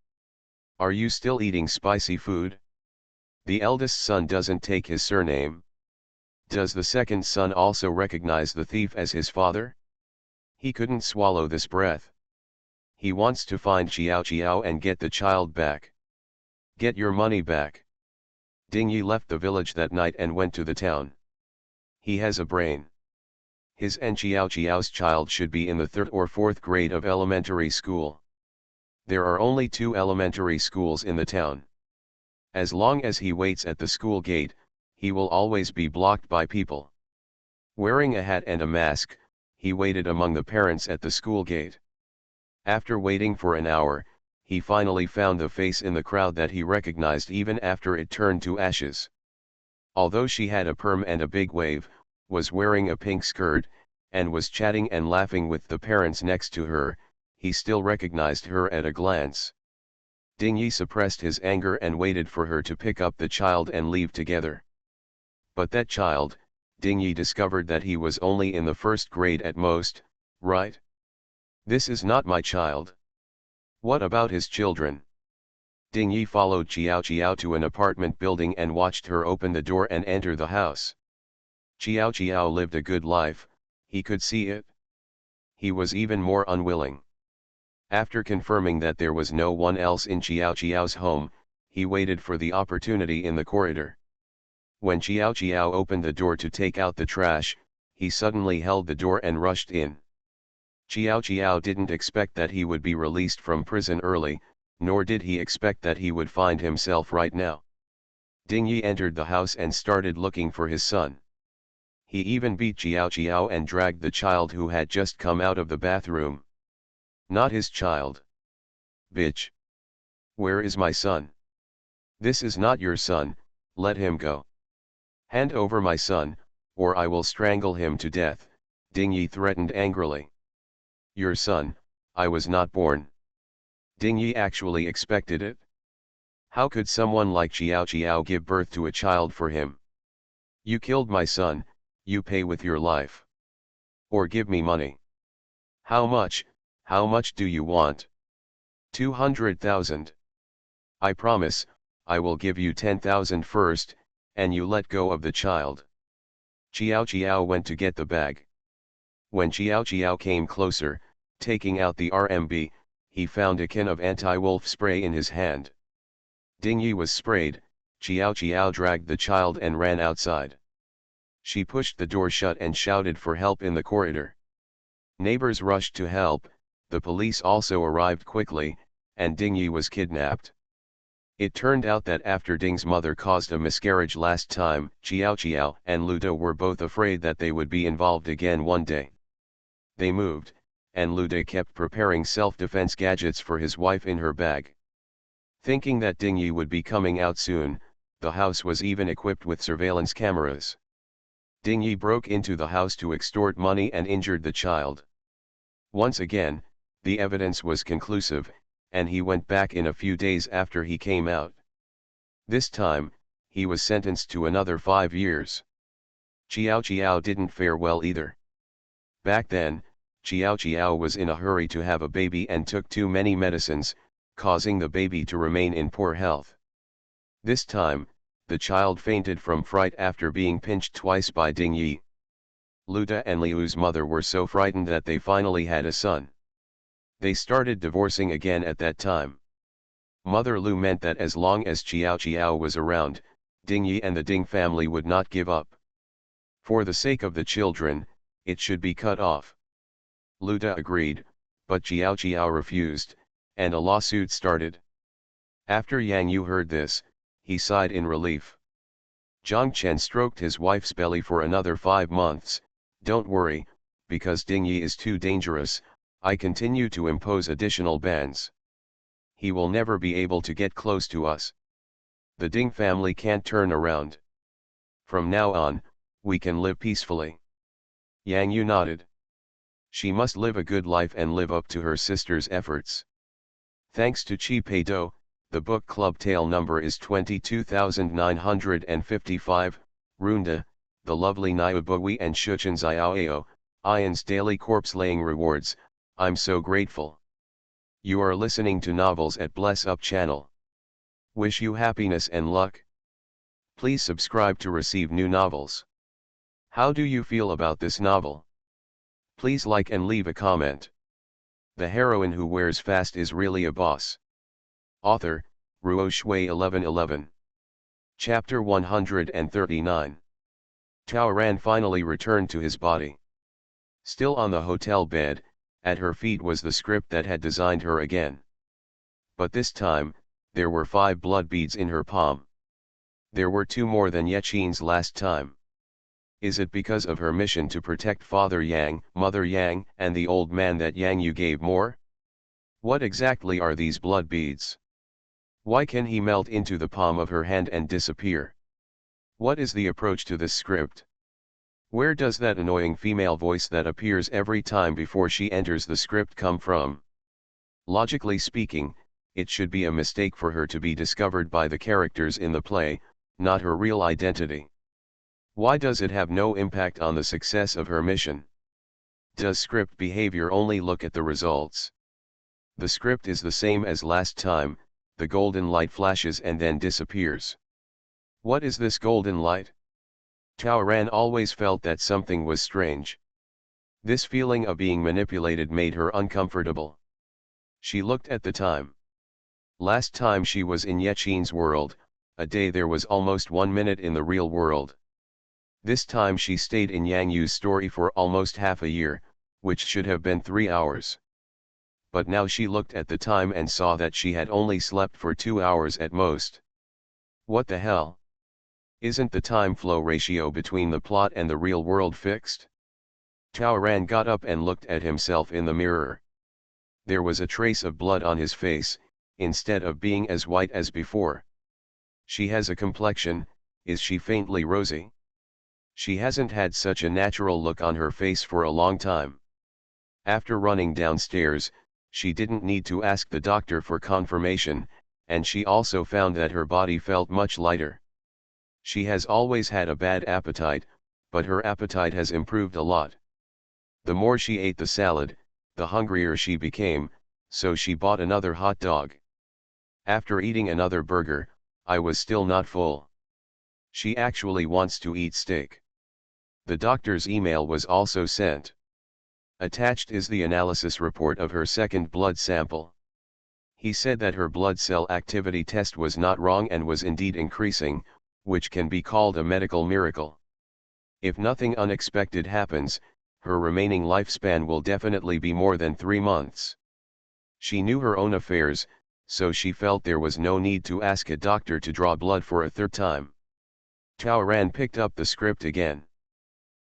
Are you still eating spicy food? The eldest son doesn't take his surname. Does the second son also recognize the thief as his father? He couldn't swallow this breath. He wants to find Qiao and get the child back. Get your money back. Ding Yi left the village that night and went to the town. He has a brain. His and Qiao's child should be in the 3rd or 4th grade of elementary school. There are only 2 elementary schools in the town. As long as he waits at the school gate, he will always be blocked by people. Wearing a hat and a mask, he waited among the parents at the school gate. After waiting for an hour, he finally found the face in the crowd that he recognized even after it turned to ashes. Although she had a perm and a big wave, was wearing a pink skirt, and was chatting and laughing with the parents next to her, he still recognized her at a glance. Ding Yi suppressed his anger and waited for her to pick up the child and leave together. But that child, Ding Yi discovered that he was only in the 1st grade at most, right? This is not my child. What about his children? Ding Yi followed Qiao to an apartment building and watched her open the door and enter the house. Qiao lived a good life, he could see it. He was even more unwilling. After confirming that there was no one else in Qiao's home, he waited for the opportunity in the corridor. When Qiao opened the door to take out the trash, he suddenly held the door and rushed in. Qiao didn't expect that he would be released from prison early, nor did he expect that he would find himself right now. Ding Yi entered the house and started looking for his son. He even beat Qiao and dragged the child who had just come out of the bathroom. Not his child. Bitch. Where is my son? This is not your son, let him go. Hand over my son, or I will strangle him to death, Ding Yi threatened angrily. Your son, I was not born. Ding Yi actually expected it. How could someone like Qiao give birth to a child for him? You killed my son, you pay with your life. Or give me money. How much do you want? 200,000. I promise, I will give you 10,000 first, and you let go of the child. Qiao went to get the bag. When Qiao came closer, Taking out the RMB, he found a can of anti-wolf spray in his hand. Ding Yi was sprayed. Qiao Qiao dragged the child and ran outside. She pushed the door shut and shouted for help in the corridor. Neighbors rushed to help, the police also arrived quickly, and Ding Yi was kidnapped. It turned out that after Ding's mother caused a miscarriage last time, Qiao Qiao and Luda were both afraid that they would be involved again one day. They moved, and Luda kept preparing self-defense gadgets for his wife in her bag. Thinking that Ding Yi would be coming out soon, the house was even equipped with surveillance cameras. Ding Yi broke into the house to extort money and injured the child. Once again, the evidence was conclusive, and he went back in a few days after he came out. This time, he was sentenced to another 5 years. Qiao Qiao didn't fare well either. Back then, Qiao Qiao was in a hurry to have a baby and took too many medicines, causing the baby to remain in poor health. This time, the child fainted from fright after being pinched twice by Ding Yi. Luda and Liu's mother were so frightened that they finally had a son. They started divorcing again at that time. Mother Lu meant that as long as Qiao Qiao was around, Ding Yi and the Ding family would not give up. For the sake of the children, it should be cut off. Luda agreed, but Qiao Qiao refused, and a lawsuit started. After Yang Yu heard this, he sighed in relief. Zhang Chen stroked his wife's belly for another 5 months. Don't worry, because Ding Yi is too dangerous, I continue to impose additional bans. He will never be able to get close to us. The Ding family can't turn around. From now on, we can live peacefully. Yang Yu nodded. She must live a good life and live up to her sister's efforts. Thanks to Chi Pei-do, the book club tale number is 22,955, Runda, the lovely Nyabui and Shuchen Xiaoao, Ian's daily corpse-laying rewards, I'm so grateful. You are listening to Novels at Bless Up channel. Wish you happiness and luck. Please subscribe to receive new novels. How do you feel about this novel? Please like and leave a comment. The heroine who wears fast is really a boss. Author, Ruo Shui 1111. Chapter 139. Tao Ran finally returned to his body. Still on the hotel bed, at her feet was the script that had designed her again. But this time, there were 5 blood beads in her palm. There were 2 more than Yechin's last time. Is it because of her mission to protect Father Yang, Mother Yang, and the old man that Yang Yu gave more? What exactly are these blood beads? Why can he melt into the palm of her hand and disappear? What is the approach to this script? Where does that annoying female voice that appears every time before she enters the script come from? Logically speaking, it should be a mistake for her to be discovered by the characters in the play, not her real identity. Why does it have no impact on the success of her mission? Does script behavior only look at the results? The script is the same as last time, the golden light flashes and then disappears. What is this golden light? Tao Ran always felt that something was strange. This feeling of being manipulated made her uncomfortable. She looked at the time. Last time she was in Yechin's world, a day there was almost 1 minute in the real world. This time she stayed in Yang Yu's story for almost half a year, which should have been 3 hours. But now she looked at the time and saw that she had only slept for 2 hours at most. What the hell? Isn't the time flow ratio between the plot and the real world fixed? Tao Ran got up and looked at himself in the mirror. There was a trace of blood on his face, instead of being as white as before. She has a complexion, is she faintly rosy? She hasn't had such a natural look on her face for a long time. After running downstairs, she didn't need to ask the doctor for confirmation, and she also found that her body felt much lighter. She has always had a bad appetite, but her appetite has improved a lot. The more she ate the salad, the hungrier she became, so she bought another hot dog. After eating another burger, I was still not full. She actually wants to eat steak. The doctor's email was also sent. Attached is the analysis report of her second blood sample. He said that her blood cell activity test was not wrong and was indeed increasing, which can be called a medical miracle. If nothing unexpected happens, her remaining lifespan will definitely be more than 3 months. She knew her own affairs, so she felt there was no need to ask a doctor to draw blood for a third time. Taoran picked up the script again.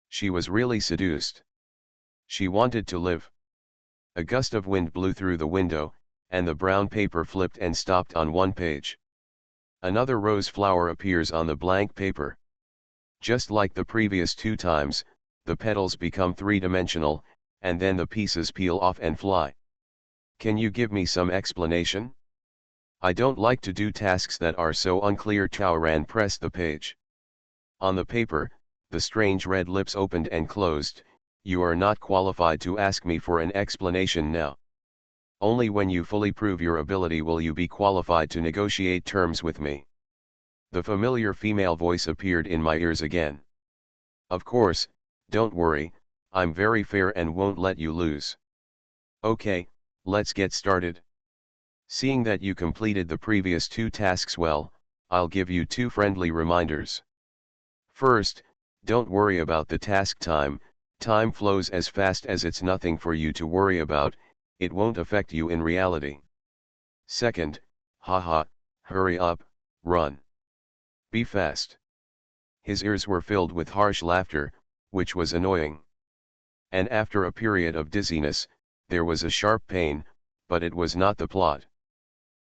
She was really seduced. She wanted to live. A gust of wind blew through the window, and the brown paper flipped and stopped on one page. Another rose flower appears on the blank paper. Just like the previous 2 times, the petals become 3-dimensional, and then the pieces peel off and fly. Can you give me some explanation? I don't like to do tasks that are so unclear. Taoran pressed the page. On the paper, the strange red lips opened and closed. You are not qualified to ask me for an explanation now. Only when you fully prove your ability will you be qualified to negotiate terms with me. The familiar female voice appeared in my ears again. Of course, don't worry, I'm very fair and won't let you lose. Okay, let's get started. Seeing that you completed the previous 2 tasks well, I'll give you 2 friendly reminders. First, don't worry about the task time. Time flows as fast as it's nothing for you to worry about, it won't affect you in reality. Second, haha, hurry up, run. Be fast. His ears were filled with harsh laughter, which was annoying. And after a period of dizziness, there was a sharp pain, but it was not the plot.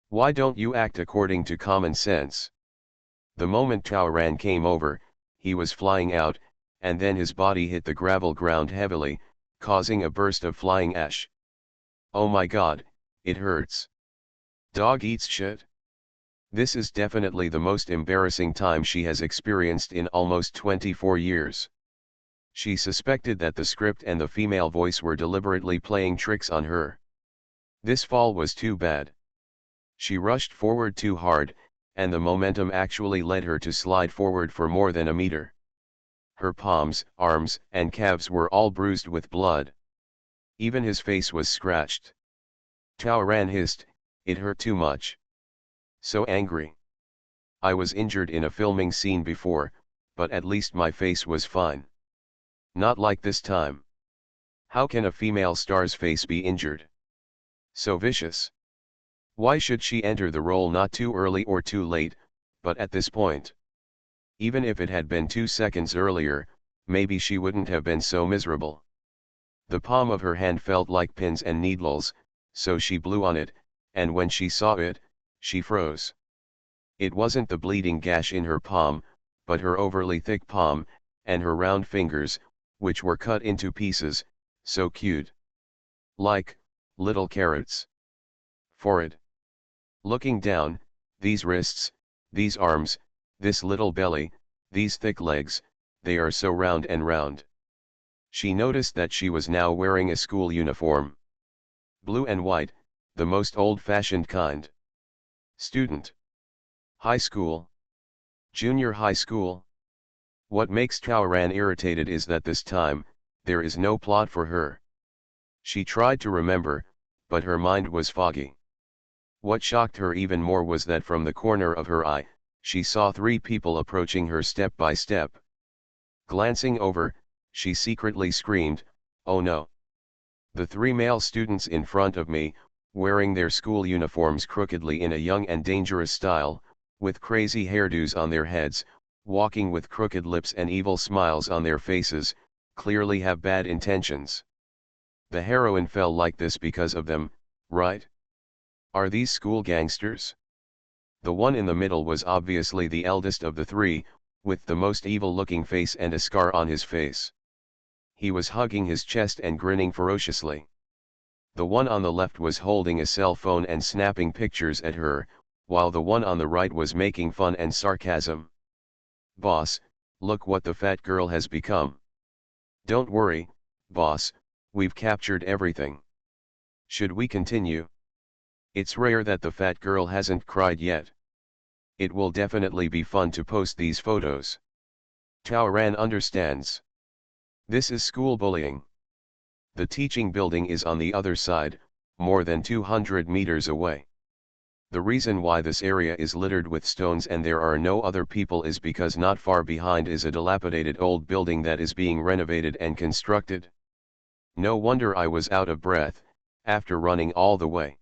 Why don't you act according to common sense? The moment Taoran came over, he was flying out, and then his body hit the gravel ground heavily, causing a burst of flying ash. Oh my god, it hurts. Dog eats shit. This is definitely the most embarrassing time she has experienced in almost 24 years. She suspected that the script and the female voice were deliberately playing tricks on her. This fall was too bad. She rushed forward too hard, and the momentum actually led her to slide forward for more than a meter. Her palms, arms, and calves were all bruised with blood. Even his face was scratched. Taoran hissed, it hurt too much. So angry. I was injured in a filming scene before, but at least my face was fine. Not like this time. How can a female star's face be injured? So vicious. Why should she enter the role not too early or too late, but at this point? Even if it had been 2 seconds earlier, maybe she wouldn't have been so miserable. The palm of her hand felt like pins and needles, so she blew on it, and when she saw it, she froze. It wasn't the bleeding gash in her palm, but her overly thick palm, and her round fingers, which were cut into pieces, so cute. Like little carrots. Forehead. Looking down, these wrists, these arms, this little belly, these thick legs, they are so round and round. She noticed that she was now wearing a school uniform. Blue and white, the most old-fashioned kind. Student. High school. Junior high school. What makes Taoran irritated is that this time, there is no plot for her. She tried to remember, but her mind was foggy. What shocked her even more was that from the corner of her eye, she saw 3 people approaching her step by step. Glancing over, she secretly screamed, "Oh no!" The 3 male students in front of me, wearing their school uniforms crookedly in a young and dangerous style, with crazy hairdos on their heads, walking with crooked lips and evil smiles on their faces, clearly have bad intentions. The heroine fell like this because of them, right? Are these school gangsters? The one in the middle was obviously the eldest of the 3, with the most evil-looking face and a scar on his face. He was hugging his chest and grinning ferociously. The one on the left was holding a cell phone and snapping pictures at her, while the one on the right was making fun and sarcasm. "Boss, look what the fat girl has become." "Don't worry, boss, we've captured everything." "Should we continue?" "It's rare that the fat girl hasn't cried yet." "It will definitely be fun to post these photos." Taoran understands. This is school bullying. The teaching building is on the other side, more than 200 meters away. The reason why this area is littered with stones and there are no other people is because not far behind is a dilapidated old building that is being renovated and constructed. No wonder I was out of breath, after running all the way.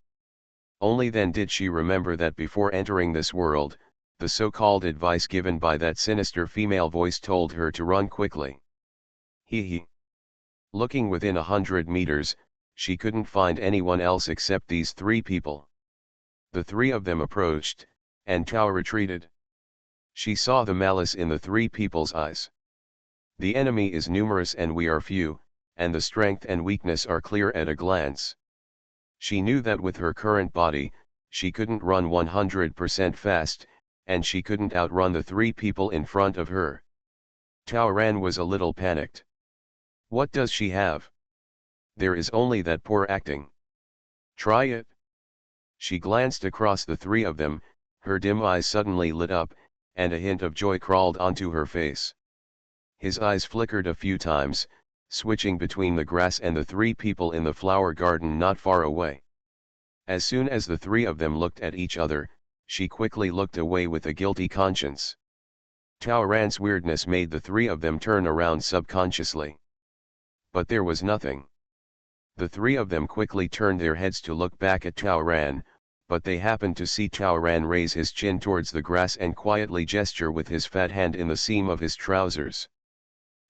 Only then did she remember that before entering this world, the so-called advice given by that sinister female voice told her to run quickly. Hee. Looking within 100 meters, she couldn't find anyone else except these three people. The three of them approached, and Tao retreated. She saw the malice in the three people's eyes. The enemy is numerous and we are few, and the strength and weakness are clear at a glance. She knew that with her current body, she couldn't run 100% fast, and she couldn't outrun the three people in front of her. Tao Ran was a little panicked. What does she have? There is only that poor acting. Try it. She glanced across the three of them, her dim eyes suddenly lit up, and a hint of joy crawled onto her face. His eyes flickered a few times, switching between the grass and the three people in the flower garden not far away. As soon as the three of them looked at each other, she quickly looked away with a guilty conscience. Tao Ran's weirdness made the three of them turn around subconsciously. But there was nothing. The three of them quickly turned their heads to look back at Tao Ran, but they happened to see Tao Ran raise his chin towards the grass and quietly gesture with his fat hand in the seam of his trousers.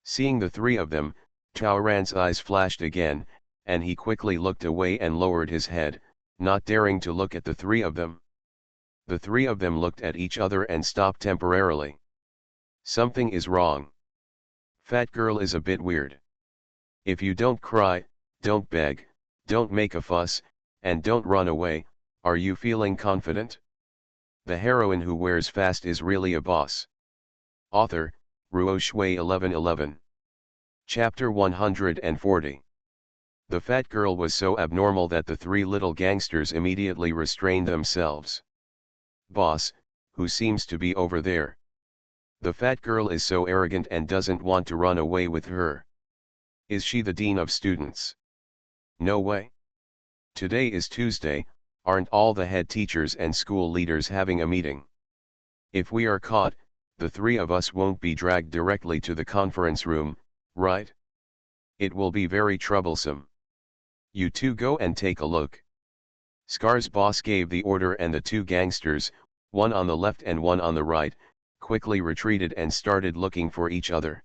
Seeing the three of them, Tao Ran's eyes flashed again, and he quickly looked away and lowered his head, not daring to look at the three of them. The three of them looked at each other and stopped temporarily. Something is wrong. Fat girl is a bit weird. If you don't cry, don't beg, don't make a fuss, and don't run away, are you feeling confident? The heroine who wears fast is really a boss. Author, Ruo Shui 1111. Chapter 140. The fat girl was so abnormal that the three little gangsters immediately restrained themselves. Boss, who seems to be over there? The fat girl is so arrogant and doesn't want to run away with her. Is she the dean of students? No way. Today is Tuesday, aren't all the head teachers and school leaders having a meeting? If we are caught, the three of us won't be dragged directly to the conference room, right? It will be very troublesome. You two go and take a look. Scar's boss gave the order and the two gangsters, one on the left and one on the right, quickly retreated and started looking for each other.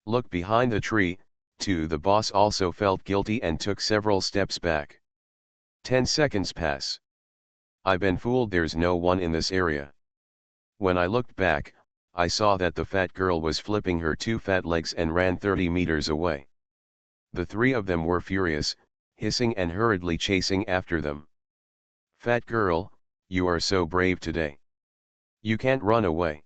Look behind the tree, too. The boss also felt guilty and took several steps back. 10 seconds pass. I've been fooled, there's no one in this area. When I looked back, I saw that the fat girl was flipping her two fat legs and ran 30 meters away. The three of them were furious, hissing and hurriedly chasing after them. Fat girl, you are so brave today. You can't run away.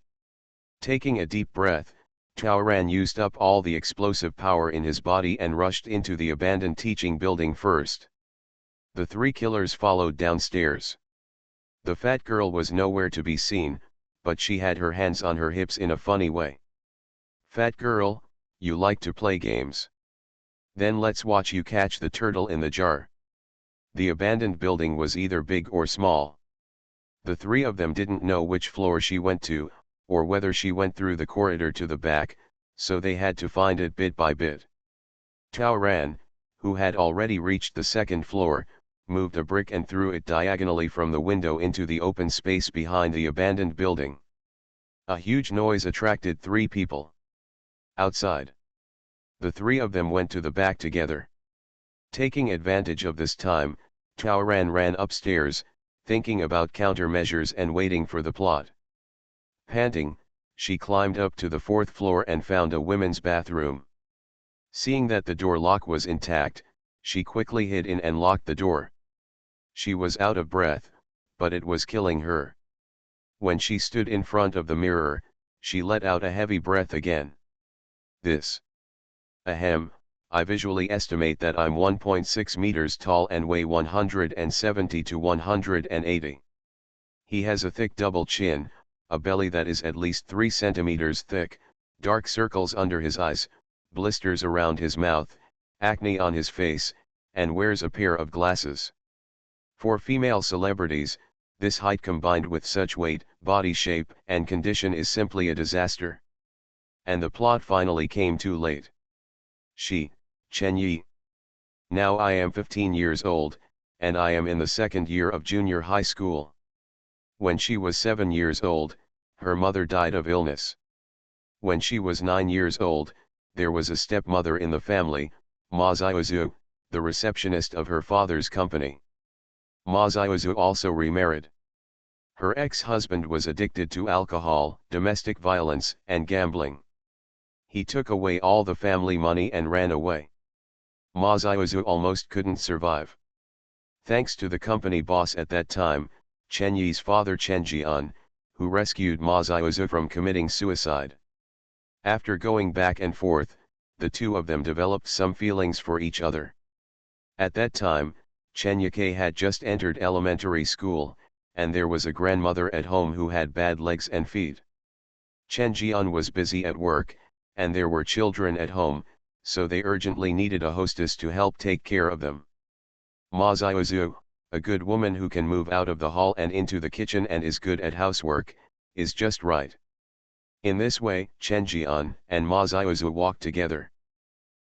Taking a deep breath, Tao Ran used up all the explosive power in his body and rushed into the abandoned teaching building first. The three killers followed downstairs. The fat girl was nowhere to be seen, but she had her hands on her hips in a funny way. Fat girl, you like to play games? Then let's watch you catch the turtle in the jar. The abandoned building was either big or small. The three of them didn't know which floor she went to, or whether she went through the corridor to the back, so they had to find it bit by bit. Tao Ran, who had already reached the second floor, moved a brick and threw it diagonally from the window into the open space behind the abandoned building. A huge noise attracted three people. Outside. The three of them went to the back together. Taking advantage of this time, Tao Ran ran upstairs, thinking about countermeasures and waiting for the plot. Panting, she climbed up to the fourth floor and found a women's bathroom. Seeing that the door lock was intact, she quickly hid in and locked the door. She was out of breath, but it was killing her. When she stood in front of the mirror, she let out a heavy breath again. This. Ahem, I visually estimate that I'm 1.6 meters tall and weigh 170 to 180. He has a thick double chin, a belly that is at least 3 centimeters thick, dark circles under his eyes, blisters around his mouth, acne on his face, and wears a pair of glasses. For female celebrities, this height combined with such weight, body shape, and condition is simply a disaster. And the plot finally came too late. She, Chen Yi. Now I am 15 years old, and I am in the second year of junior high school. When she was 7 years old, her mother died of illness. When she was 9 years old, there was a stepmother in the family, Ma Xiaozu, the receptionist of her father's company. Ma Xiaozu also remarried. Her ex-husband was addicted to alcohol, domestic violence, and gambling. He took away all the family money and ran away. Ma Xiaozu almost couldn't survive. Thanks to the company boss at that time, Chen Yi's father Chen Jian, who rescued Ma Xiaozu from committing suicide. After going back and forth, the two of them developed some feelings for each other. At that time, Chen Yike had just entered elementary school, and there was a grandmother at home who had bad legs and feet. Chen Jian was busy at work, and there were children at home, so they urgently needed a hostess to help take care of them. Ma Xiaozu, a good woman who can move out of the hall and into the kitchen and is good at housework, is just right. In this way, Chen Jian and Ma Xiaozu walked together.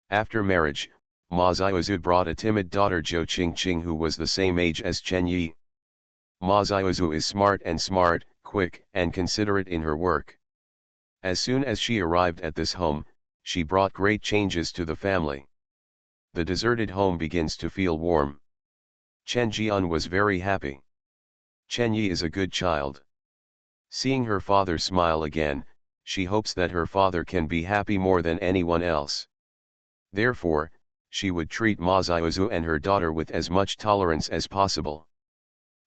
After marriage, Ma Xiaozu brought a timid daughter Zhou Qingqing who was the same age as Chen Yi. Ma Xiaozu is smart, quick, and considerate in her work. As soon as she arrived at this home, she brought great changes to the family. The deserted home begins to feel warm. Chen Jian was very happy. Chen Yi is a good child. Seeing her father smile again, she hopes that her father can be happy more than anyone else. Therefore, she would treat Ma Xiaozu and her daughter with as much tolerance as possible.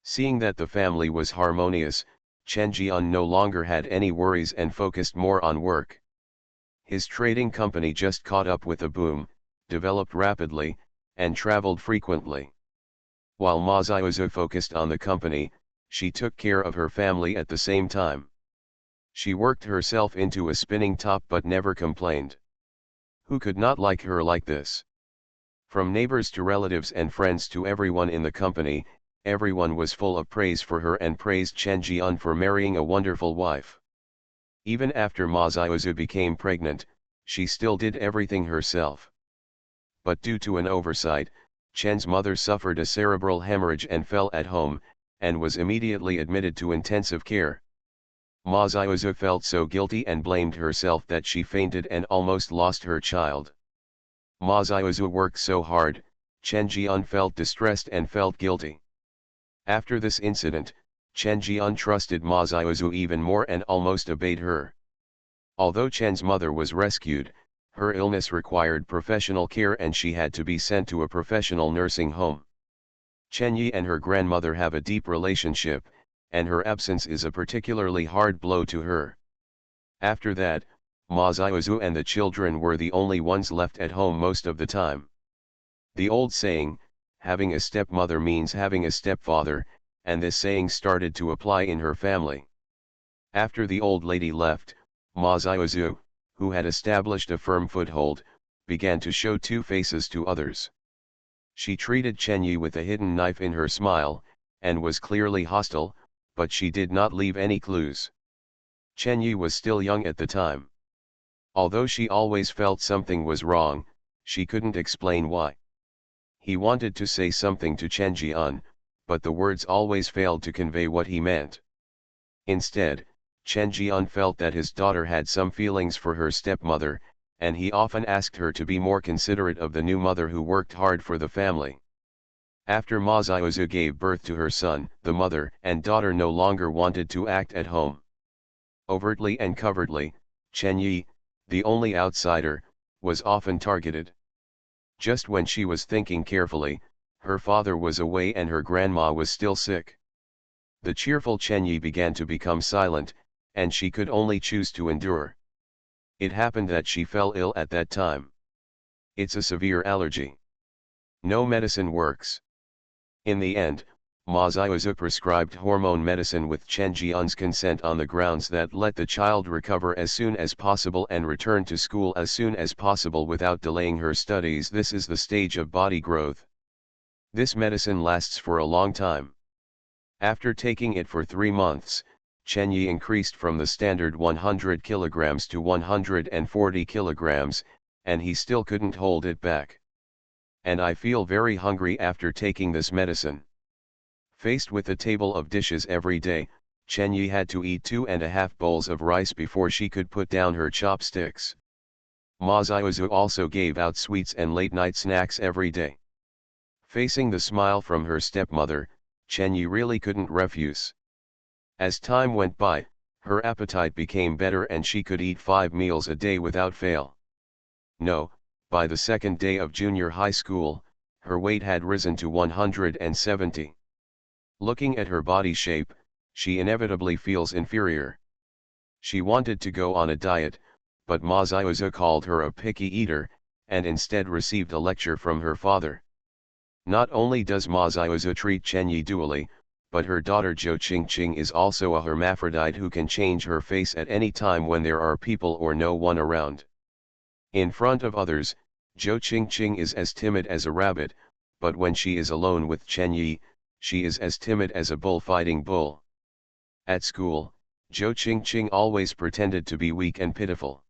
Seeing that the family was harmonious, Chen Jian no longer had any worries and focused more on work. His trading company just caught up with a boom, developed rapidly, and traveled frequently. While Ma Xiaozu focused on the company, she took care of her family at the same time. She worked herself into a spinning top but never complained. Who could not like her like this? From neighbors to relatives and friends to everyone in the company, everyone was full of praise for her and praised Chen Jian for marrying a wonderful wife. Even after Ma Xiaozu became pregnant, she still did everything herself. But due to an oversight, Chen's mother suffered a cerebral hemorrhage and fell at home, and was immediately admitted to intensive care. Ma Xiaozu felt so guilty and blamed herself that she fainted and almost lost her child. Ma Xiaozu worked so hard, Chen Jian felt distressed and felt guilty. After this incident, Chen Jian trusted Ma Xiaozu even more and almost obeyed her. Although Chen's mother was rescued, her illness required professional care and she had to be sent to a professional nursing home. Chen Yi and her grandmother have a deep relationship, and her absence is a particularly hard blow to her. After that, Ma Xiaozu and the children were the only ones left at home most of the time. The old saying, having a stepmother means having a stepfather, and this saying started to apply in her family. After the old lady left, Ma Xiaozu, who had established a firm foothold, began to show two faces to others. She treated Chen Yi with a hidden knife in her smile, and was clearly hostile, but she did not leave any clues. Chen Yi was still young at the time. Although she always felt something was wrong, she couldn't explain why. He wanted to say something to Chen Jian, but the words always failed to convey what he meant. Instead, Chen Jian felt that his daughter had some feelings for her stepmother, and he often asked her to be more considerate of the new mother who worked hard for the family. After Ma Xiaozu gave birth to her son, the mother and daughter no longer wanted to act at home. Overtly and covertly, Chen Yi, the only outsider, was often targeted. Just when she was thinking carefully, her father was away and her grandma was still sick. The cheerful Chen Yi began to become silent, and she could only choose to endure. It happened that she fell ill at that time. It's a severe allergy. No medicine works. In the end, Ma Xiaozu prescribed hormone medicine with Chen Jian's consent on the grounds that let the child recover as soon as possible and return to school as soon as possible without delaying her studies. This is the stage of body growth. This medicine lasts for a long time. After taking it for 3 months, Chen Yi increased from the standard 100 kilograms to 140 kilograms, and he still couldn't hold it back. And I feel very hungry after taking this medicine. Faced with a table of dishes every day, Chen Yi had to eat 2.5 bowls of rice before she could put down her chopsticks. Ma Xiaozu also gave out sweets and late-night snacks every day. Facing the smile from her stepmother, Chen Yi really couldn't refuse. As time went by, her appetite became better and she could eat 5 meals a day without fail. No, by the second day of junior high school, her weight had risen to 170. Looking at her body shape, she inevitably feels inferior. She wanted to go on a diet, but Ma Xiaozu called her a picky eater, and instead received a lecture from her father. Not only does Ma Xiaozu treat Chen Yi dually, but her daughter Zhou Qingqing is also a hermaphrodite who can change her face at any time when there are people or no one around. In front of others, Zhou Qingqing is as timid as a rabbit, but when she is alone with Chen Yi, she is as timid as a bull-fighting bull. At school, Zhou Qingqing always pretended to be weak and pitiful.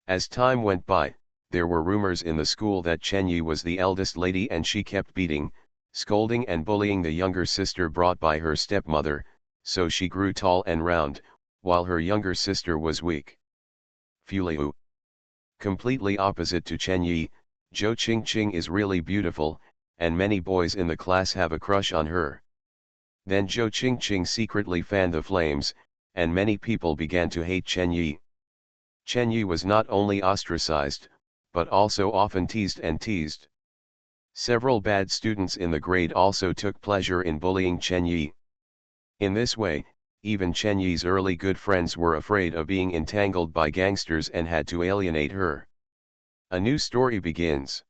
As time went by, there were rumors in the school that Chen Yi was the eldest lady and she kept beating, scolding and bullying the younger sister brought by her stepmother, so she grew tall and round, while her younger sister was weak. Fuliu. Completely opposite to Chen Yi, Zhou Qingqing is really beautiful, and many boys in the class have a crush on her. Then Zhou Qingqing secretly fanned the flames, and many people began to hate Chen Yi. Chen Yi was not only ostracized, but also often teased and teased. Several bad students in the grade also took pleasure in bullying Chen Yi. In this way, even Chen Yi's early good friends were afraid of being entangled by gangsters and had to alienate her. A new story begins.